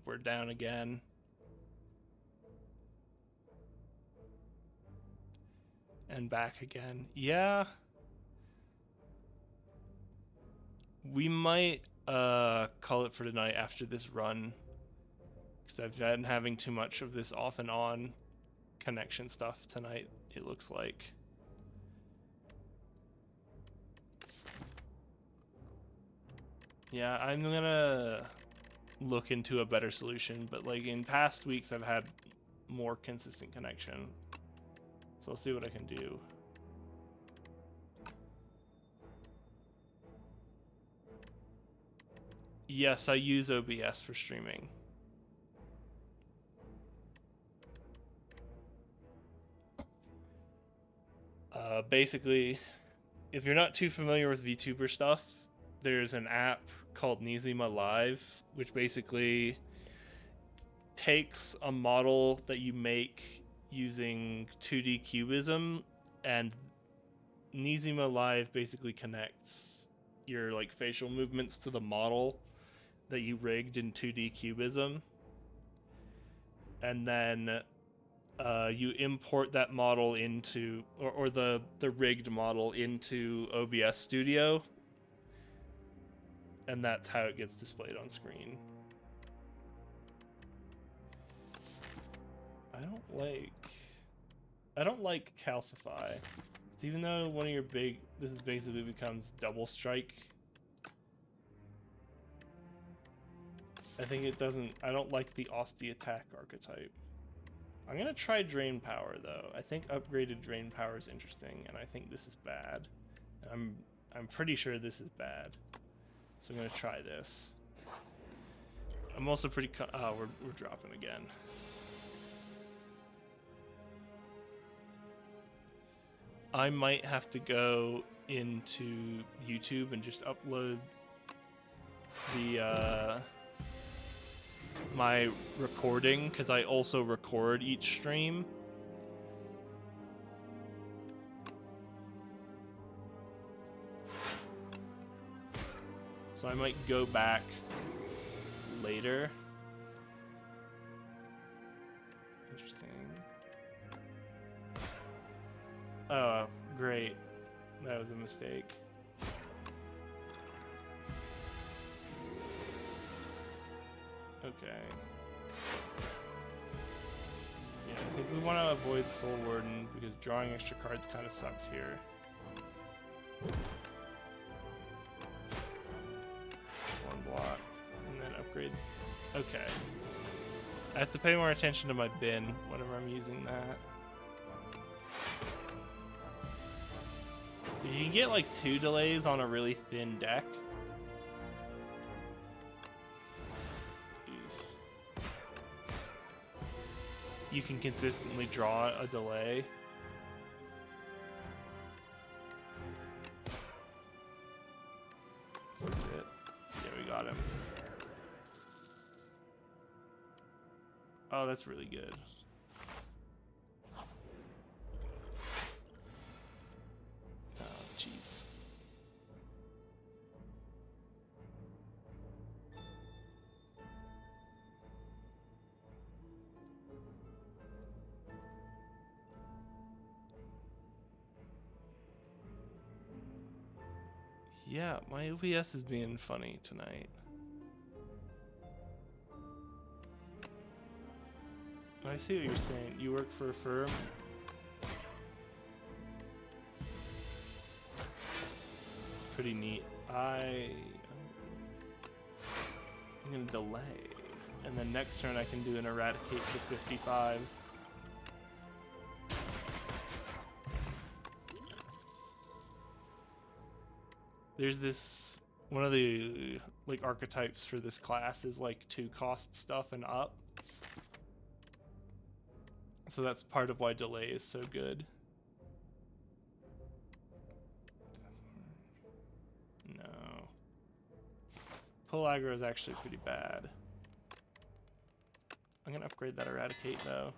We're down again. And back again. Yeah. We might call it for tonight after this run. Because I've been having too much of this off and on connection stuff tonight, it looks like. Yeah, I'm gonna look into a better solution, but like in past weeks I've had more consistent connection. So I'll see what I can do. Yes, I use OBS for streaming. Basically, if you're not too familiar with VTuber stuff, there's an app called Nizima Live, which basically takes a model that you make using 2D cubism, and Nizima Live basically connects your like facial movements to the model that you rigged in 2D cubism, and then you import that model into, or the rigged model into OBS Studio, and that's how it gets displayed on screen. I don't like calcify. It's even though one of your this is basically becomes double strike. I think it doesn't. I don't like the Austie attack archetype. I'm gonna try Drain Power though. I think upgraded Drain Power is interesting, and I think this is bad. I'm pretty sure this is bad, so I'm gonna try this. I'm also pretty. Oh, we're dropping again. I might have to go into YouTube and just upload the my recording, because I also record each stream. So I might go back later. Interesting. Oh, great. That was a mistake. Okay. Yeah, I think we want to avoid Soul Warden because drawing extra cards kind of sucks here. One block, and then upgrade. Okay. I have to pay more attention to my bin whenever I'm using that. You can get like 2 delays on a really thin deck. You can consistently draw a delay. Is this it? Yeah, we got him. Oh, that's really good. Oh, jeez. Yeah, my OBS is being funny tonight. I see what you're saying. You work for a firm? It's pretty neat. I'm gonna delay. And then next turn I can do an eradicate for 55. There's this, one of the like archetypes for this class is like 2-cost stuff and up. So that's part of why delay is so good. No. Pull aggro is actually pretty bad. I'm gonna upgrade that eradicate though.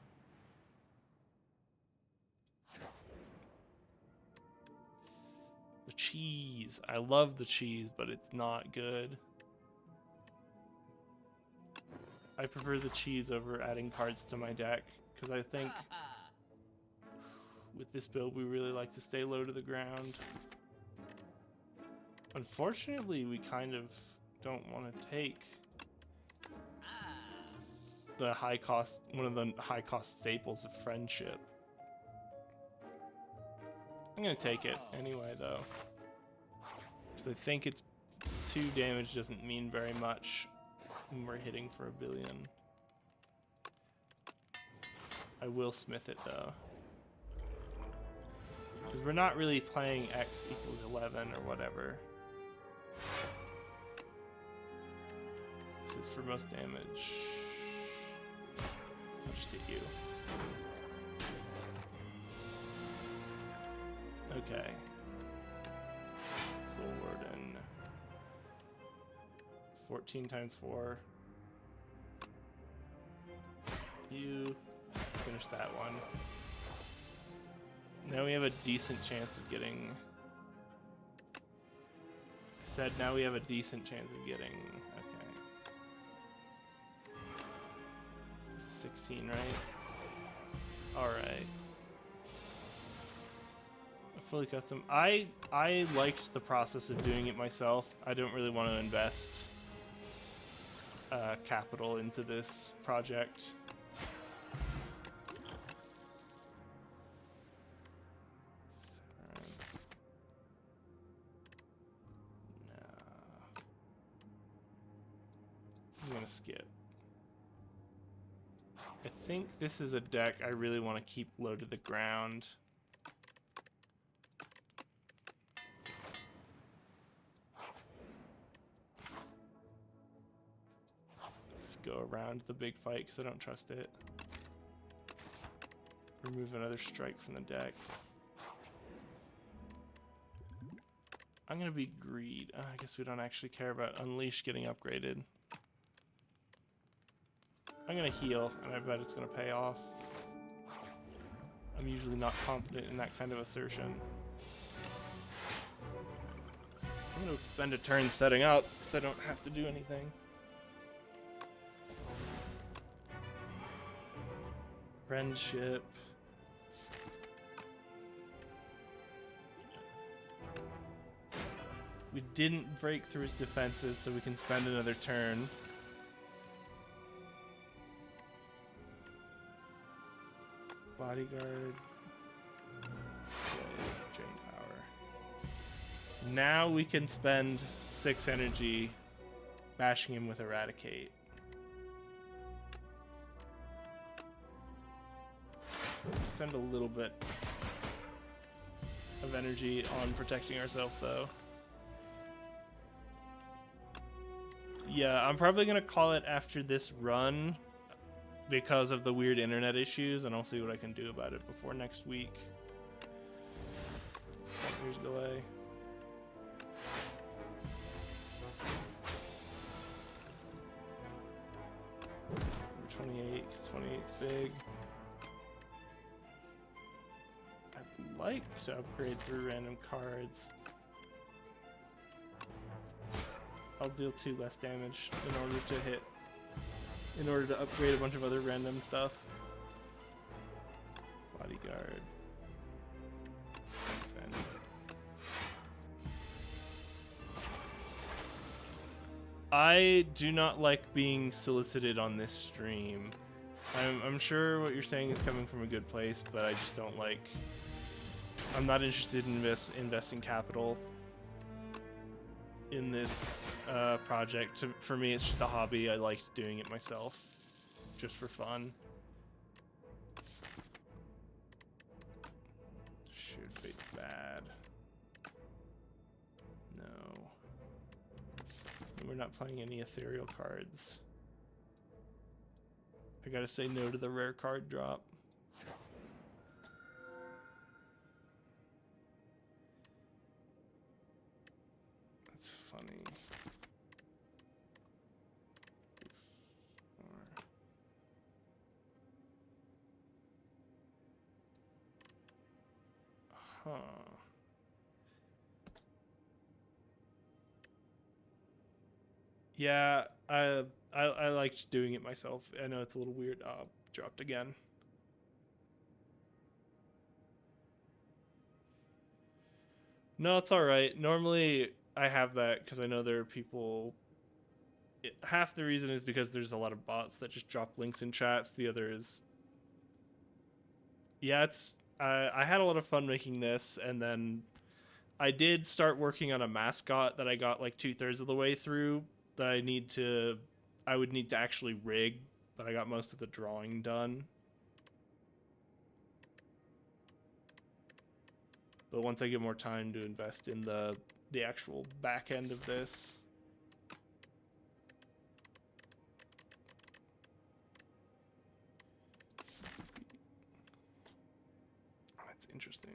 The cheese. I love the cheese, but it's not good. I prefer the cheese over adding cards to my deck, because I think with this build we really like to stay low to the ground. Unfortunately, we kind of don't want to take the high cost, one of the high cost staples of friendship. I'm gonna take it anyway though, because I think it's 2 damage doesn't mean very much when we're hitting for 1 billion. I will smith it though, because we're not really playing X equals 11 or whatever. This is for most damage. I'll just hit you. Okay. Soul Warden. 14 times 4. You finish that one. Now we have a decent chance of getting... Said now we have a decent chance of getting... Okay. This is 16, right? Alright. Fully custom. I liked the process of doing it myself. I don't really want to invest capital into this project. skip. I think this is a deck I really want to keep low to the ground. Let's go around the big fight because I don't trust it. Remove another strike from the deck. I'm going to be greed. I guess we don't actually care about Unleash getting upgraded. I'm going to heal, and I bet it's going to pay off. I'm usually not confident in that kind of assertion. I'm going to spend a turn setting up, so I don't have to do anything. Friendship. We didn't break through his defenses, so we can spend another turn. Bodyguard. Drain power. Now we can spend 6 energy bashing him with Eradicate. Spend a little bit of energy on protecting ourselves, though. Yeah, I'm probably going to call it after this run because of the weird internet issues, and I'll see what I can do about it before next week. Here's delay. Number 28, because 28's big. I'd like to upgrade through random cards. I'll deal 2 less damage in order to hit, in order to upgrade a bunch of other random stuff. Bodyguard. Defend. I do not like being solicited on this stream. I'm sure what you're saying is coming from a good place, but I just don't like... I'm not interested in investing capital in this project. For me, it's just a hobby. I liked doing it myself, just for fun. Shoot, fate's bad. No. And we're not playing any ethereal cards. I gotta say no to the rare card drop. That's funny. Huh. Yeah, I liked doing it myself. I know it's a little weird. Dropped again. No, it's all right. Normally I have that because I know there are people. Half the reason is because there's a lot of bots that just drop links in chats. The other is, yeah, it's. I had a lot of fun making this, and then I did start working on a mascot that I got like 2/3 of the way through. That I would need to actually rig, but I got most of the drawing done. But once I get more time to invest in the actual back end of this. Oh, that's interesting.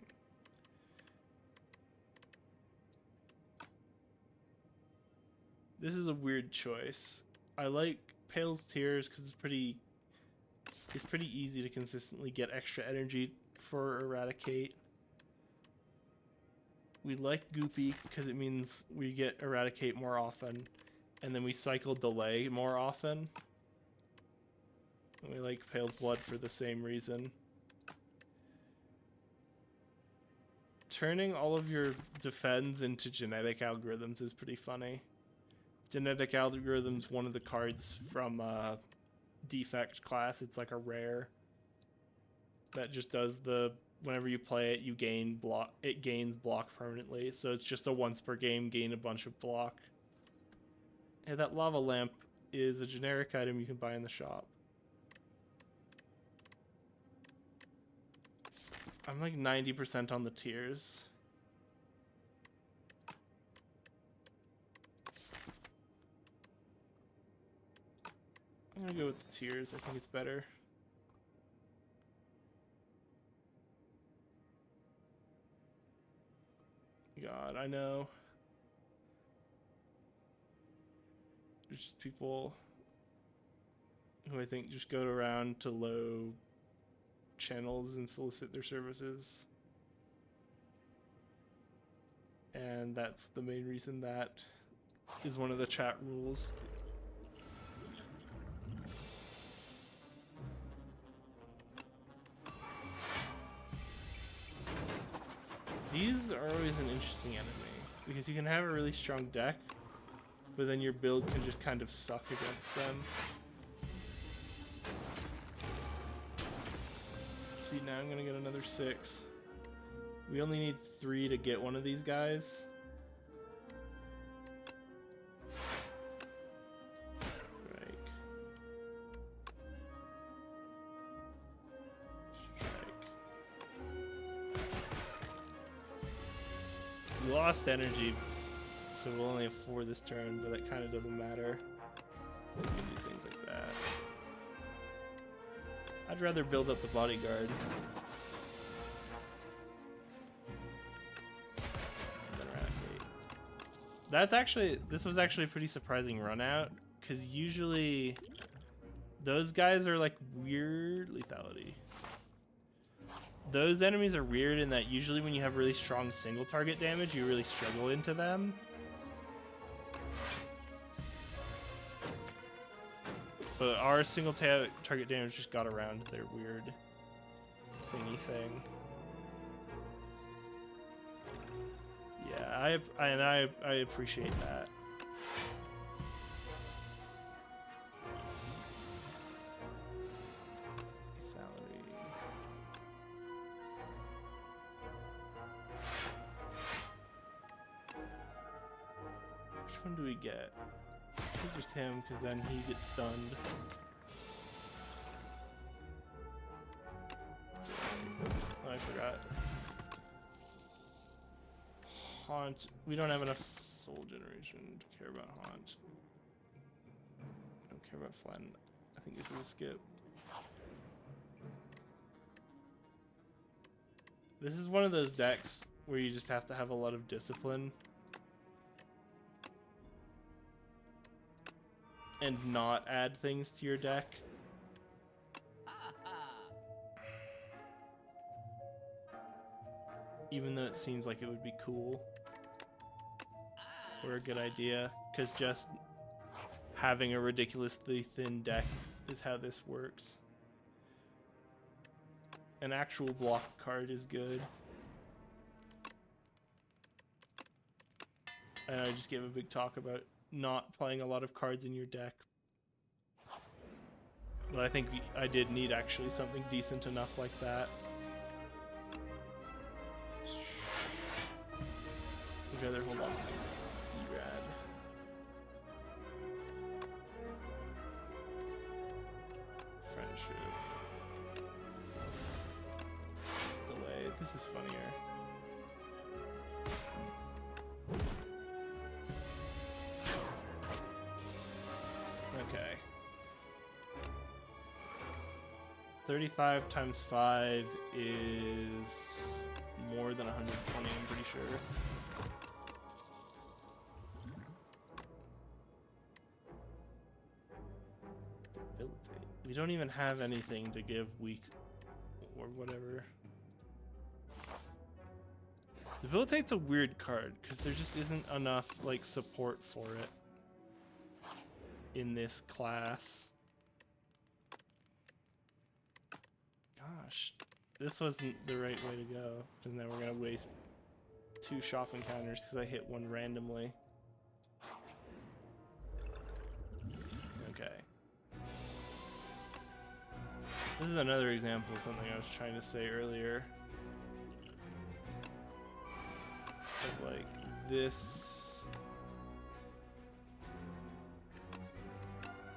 This is a weird choice. I like Pale's Tears because it's pretty easy to consistently get extra energy for Eradicate. We like Goopy because it means we get Eradicate more often, and then we cycle Delay more often. And we like Pale's Blood for the same reason. Turning all of your defends into genetic algorithms is pretty funny. Genetic algorithms, one of the cards from Defect class. It's like a rare that just does the whenever you play it, you gain block. It gains block permanently, so it's just a once per game gain a bunch of block. Yeah, that lava lamp is a generic item you can buy in the shop. I'm like 90% on the tiers. I'm gonna go with the tiers. I think it's better. God, I know. There's just people who I think just go around to low channels and solicit their services. And that's the main reason that is one of the chat rules. These are always an interesting enemy, because you can have a really strong deck, but then your build can just kind of suck against them. See, now I'm gonna get another 6. We only need 3 to get one of these guys. Lost energy, so we'll only have 4 this turn, but that kind of doesn't matter. We can do things like that. I'd rather build up the bodyguard. That's actually, this was actually a pretty surprising run out, because usually those guys are like weird lethality. Those enemies are weird in that usually when you have really strong single target damage, you really struggle into them. But our single target damage just got around their weird thingy thing. Yeah, I appreciate that. Which one do we get? I think just him, because then he gets stunned. Oh, I forgot. Haunt. We don't have enough soul generation to care about Haunt. I don't care about Flatten. I think this is a skip. This is one of those decks where you just have to have a lot of discipline and not add things to your deck. Even though it seems like it would be cool or a good idea, because just having a ridiculously thin deck is how this works. An actual block card is good. And I just gave a big talk about not playing a lot of cards in your deck. But I think I did need actually something decent enough like that. Would you rather hold on to E-Rad? Friendship. Delay. This is funnier. Okay. 35 times 5 is more than 120, I'm pretty sure. Debilitate. We don't even have anything to give weak or whatever. Debilitate's a weird card because there just isn't enough like support for it in this class. Gosh, this wasn't the right way to go, because now we're gonna waste 2 Shoff encounters because I hit one randomly. Okay. This is another example of something I was trying to say earlier. Of like this.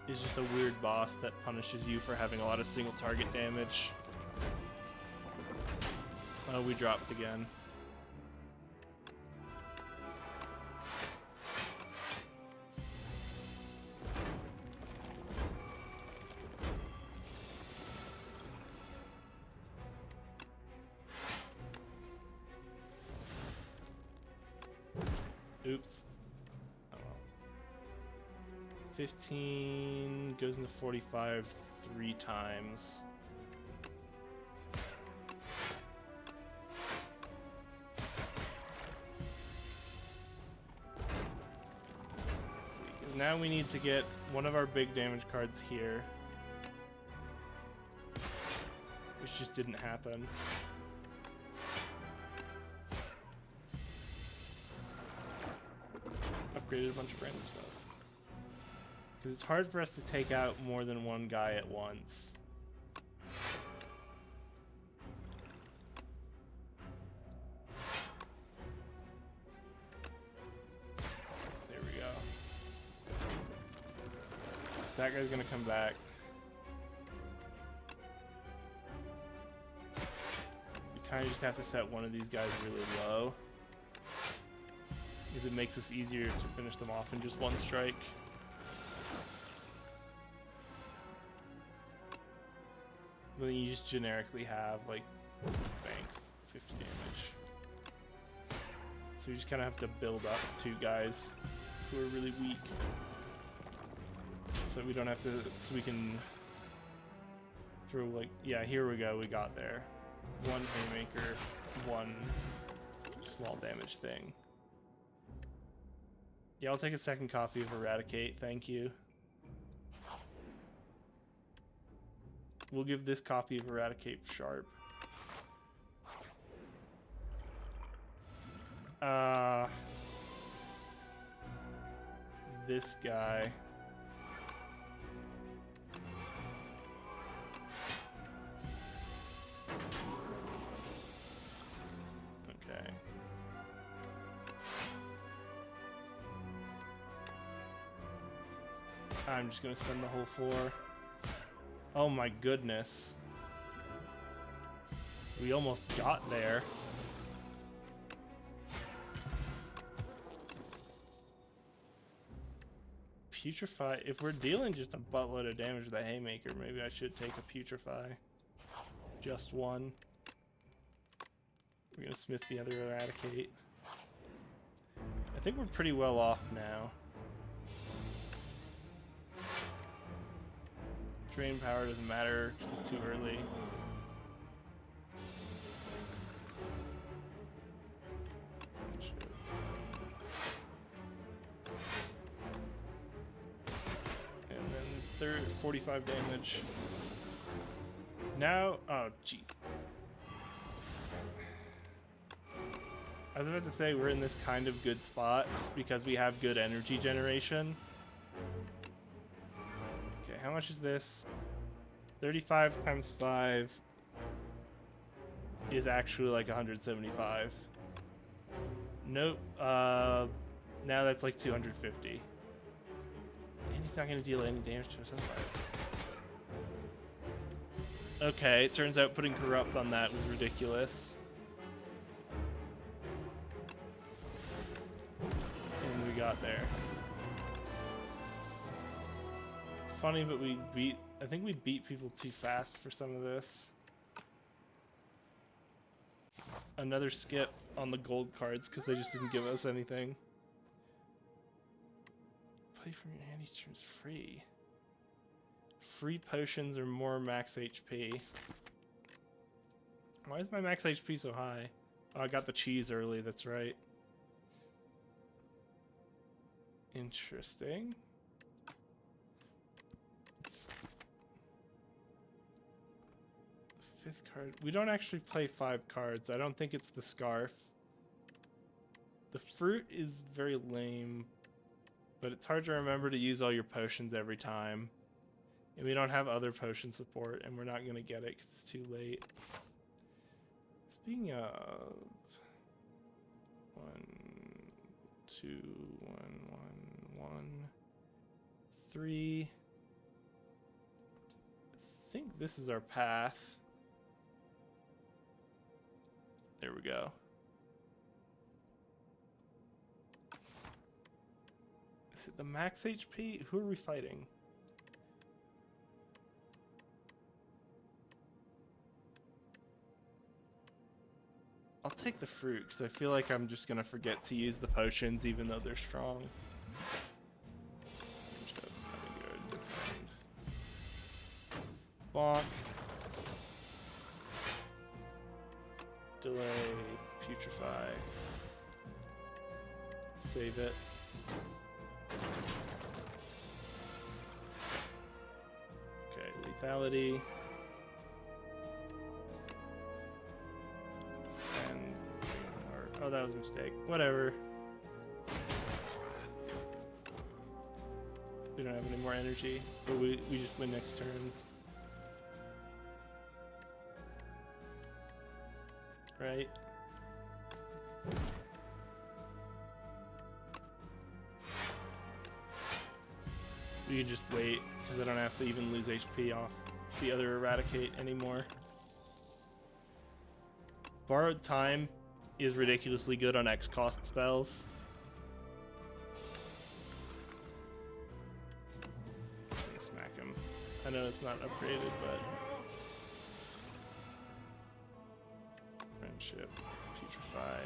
is just a weird boss that punishes you for having a lot of single target damage. Oh, we dropped again. Oops. Oh well. 15 goes into 45 3 times. Now we need to get one of our big damage cards here, which just didn't happen. Upgraded a bunch of random stuff. Because it's hard for us to take out more than one guy at once. There we go. That guy's gonna come back. We kind of just have to set one of these guys really low, because it makes us easier to finish them off in just one strike. But then you just generically have, like, bank 50 damage. So you just kind of have to build up two guys who are really weak. So we don't have to, so we can throw, like, yeah, here we go, we got there. One haymaker, one small damage thing. Yeah, I'll take a second copy of Eradicate, thank you. We'll give this copy of Eradicate Sharp. This guy. Okay. I'm just gonna spend the whole 4. Oh my goodness. We almost got there. Putrefy. If we're dealing just a buttload of damage with a haymaker, maybe I should take a putrefy. Just one. We're gonna smith the other eradicate. I think we're pretty well off now. Drain power doesn't matter because it's too early. And then 45 damage. Now, oh jeez. I was about to say we're in this kind of good spot because we have good energy generation. Okay, how much is this? 35 times 5 is actually like 175. Nope. Now that's like 250. And he's not going to deal any damage to us otherwise. Okay, it turns out putting Corrupt on that was ridiculous. And we got there. Funny, but I think we beat people too fast for some of this. Another skip on the gold cards because they just didn't give us anything. Play from your hand each turn is free. Free potions or more max HP. Why is my max HP so high? Oh, I got the cheese early, that's right. Interesting. The 5th card. We don't actually play 5 cards. I don't think it's the scarf. The fruit is very lame, but it's hard to remember to use all your potions every time. And we don't have other potion support, and we're not going to get it because it's too late. Speaking of... 1, 2, 1, 1, 1, 3. this is our path. There we go. Is it the max HP? Who are we fighting? I'll take the fruit, because I feel like I'm just going to forget to use the potions, even though they're strong. Bonk. Delay. Putrefy. Save it. Okay, lethality. Oh, that was a mistake. Whatever. We don't have any more energy, but we just win next turn. Right? We can just wait, because I don't have to even lose HP off the other Eradicate anymore. Borrowed Time is ridiculously good on X cost spells. I'm gonna smack him. I know it's not upgraded, but friendship, putrefy.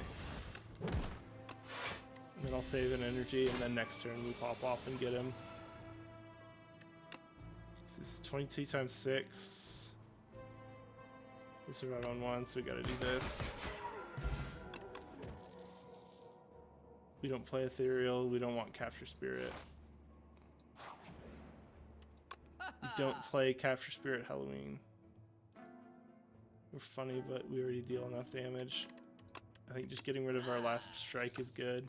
And then I'll save an energy, and then next turn we pop off and get him. This is 22 times 6. We survive on 1, so we gotta do this. We don't play Ethereal, we don't want Capture Spirit. We don't play Capture Spirit Halloween. We're funny, but we already deal enough damage. I think just getting rid of our last strike is good.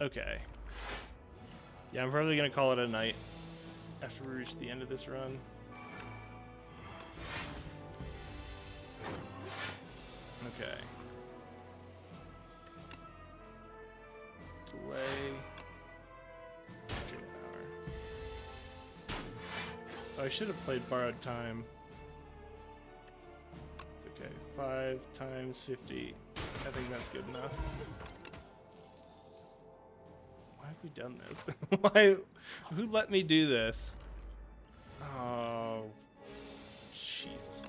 Okay. Yeah, I'm probably gonna call it a night after we reach the end of this run. Okay. Delay. Drain power. Oh, I should have played Borrowed Time. It's okay. 5 times 50. I think that's good enough. Why have we done this? Why? Who let me do this? Oh, jeez.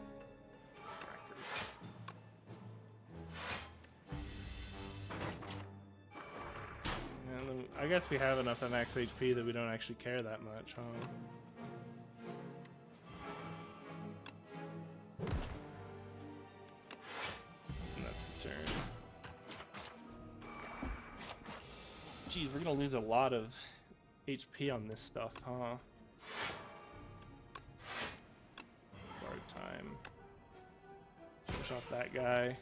I guess we have enough at max HP that we don't actually care that much, huh? And that's the turn. Geez, we're gonna lose a lot of HP on this stuff, huh? Borrowed Time. Finish off that guy.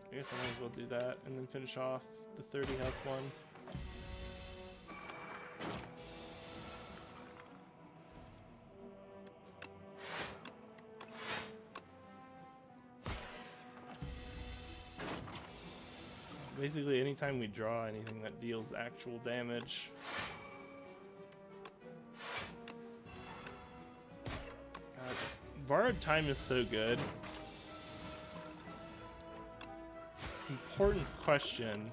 I guess I might as well do that and then finish off the 30 health one. Basically, anytime we draw anything that deals actual damage. God, Borrowed Time is so good. Important question.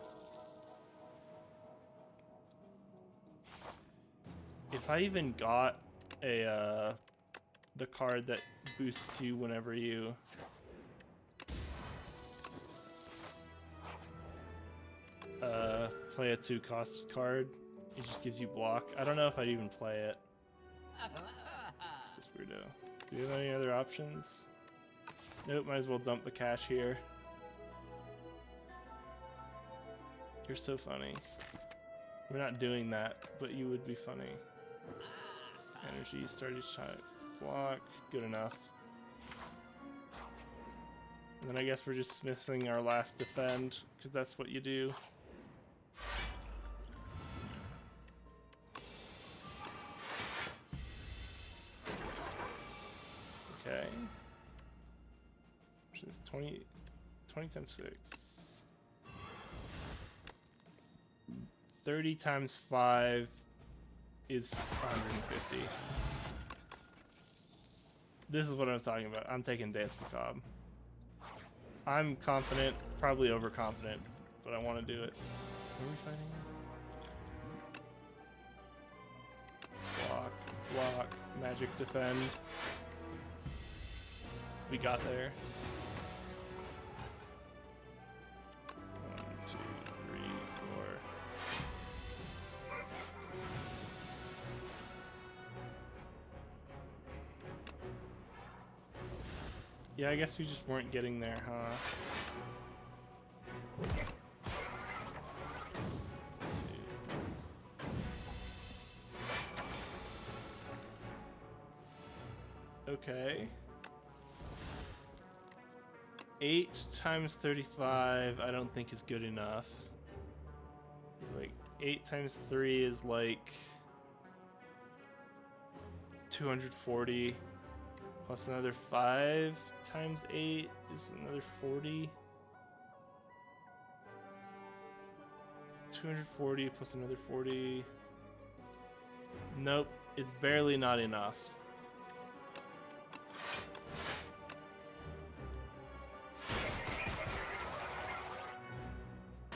If I even got a the card that boosts you whenever you play a 2-cost card, it just gives you block. I don't know if I'd even play it. What's this weirdo? Do we have any other options? Nope, might as well dump the cash here. You're so funny. We're not doing that, but you would be funny. Energy, start each time. Block, good enough. And then I guess we're just missing our last defend, because that's what you do. Okay. Which is 20 times 6. 30 times 5 is 150. This is what I was talking about. I'm taking Dance Macabre. I'm confident, probably overconfident, but I want to do it. What are we fighting? Block, block, magic defend. We got there. 1, 2, 3, 4. Yeah, I guess we just weren't getting there, huh? Let's see. Okay. 8 times 35 I don't think is good enough. It's like 8 times 3 is like 240 plus another 5 times 8 is another 40. 240 plus another 40. Nope, it's barely not enough.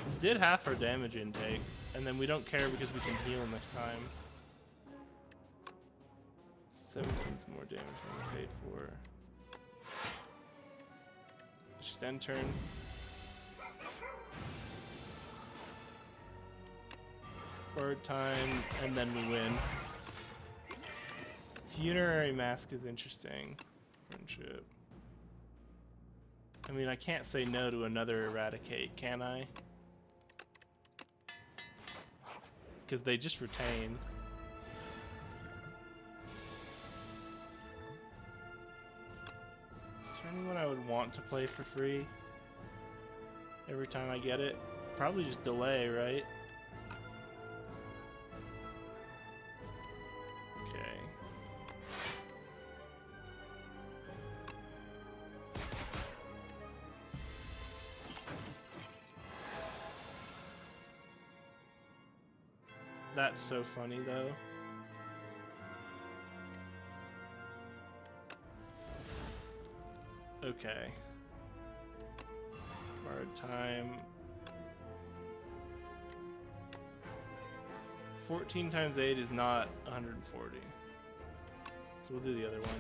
This did half our damage intake, and then we don't care because we can heal next time. 17's more damage than we paid for. Just end turn. Bird time, and then we win. Funerary Mask is interesting. Friendship. I mean, I can't say no to another Eradicate, can I? Because they just retain. Is there anyone I would want to play for free every time I get it? Probably just delay, right? Okay. That's so funny, though. Okay. Hard time. 14 times 8 is not 140. So we'll do the other one.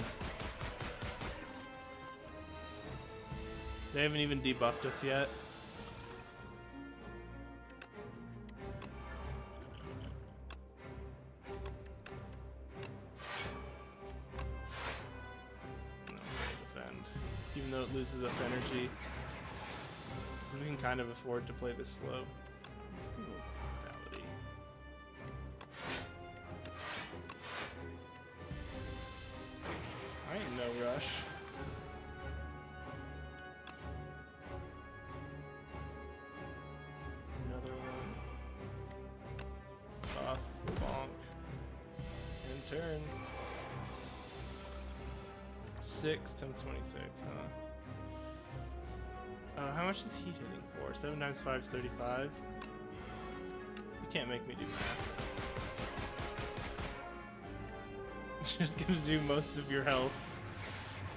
They haven't even debuffed us yet. Even though it loses us energy, we can kind of afford to play this slow. Validity. I ain't no rush. Another one. Off, bonk, and turn. 6 times 26, huh? How much is heat hitting for? 7 times 5 is 35. You can't make me do math. It's just gonna do most of your health.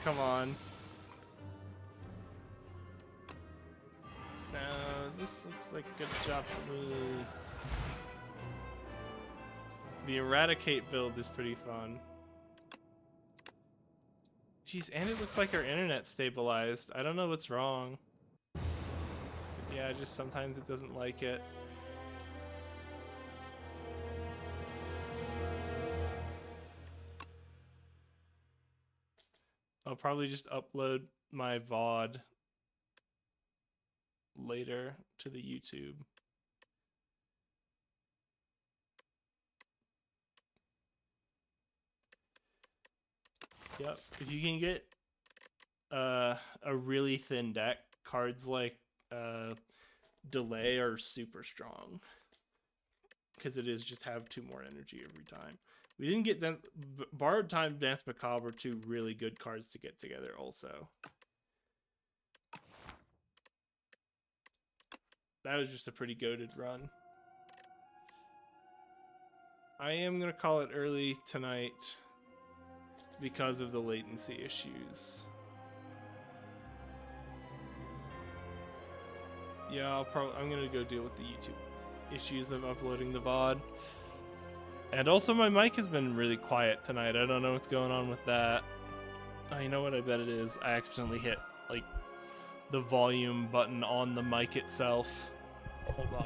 Come on. No, this looks like a good job for me. The Eradicate build is pretty fun. Jeez, and it looks like our internet stabilized. I don't know what's wrong. But yeah, just sometimes it doesn't like it. I'll probably just upload my VOD later to the YouTube. Yep, if you can get a really thin deck, cards like Delay are super strong. Because it is just have 2 more energy every time. We didn't get them. Borrowed Time, Dance Macabre are 2 really good cards to get together also. That was just a pretty goated run. I am going to call it early tonight because of the latency issues. Yeah, I'm going to go deal with the YouTube issues of uploading the VOD. And also my mic has been really quiet tonight. I don't know what's going on with that. Oh, you know what? I bet it is. I accidentally hit like the volume button on the mic itself. Hold on.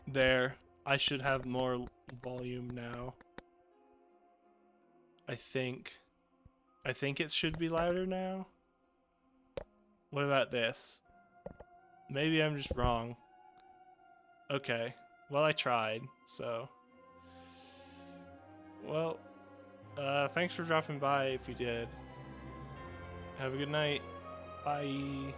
There. I should have more volume now. I think it should be louder now. What about this? Maybe I'm just wrong. Okay. Well, I tried, so. Well, thanks for dropping by if you did. Have a good night. Bye.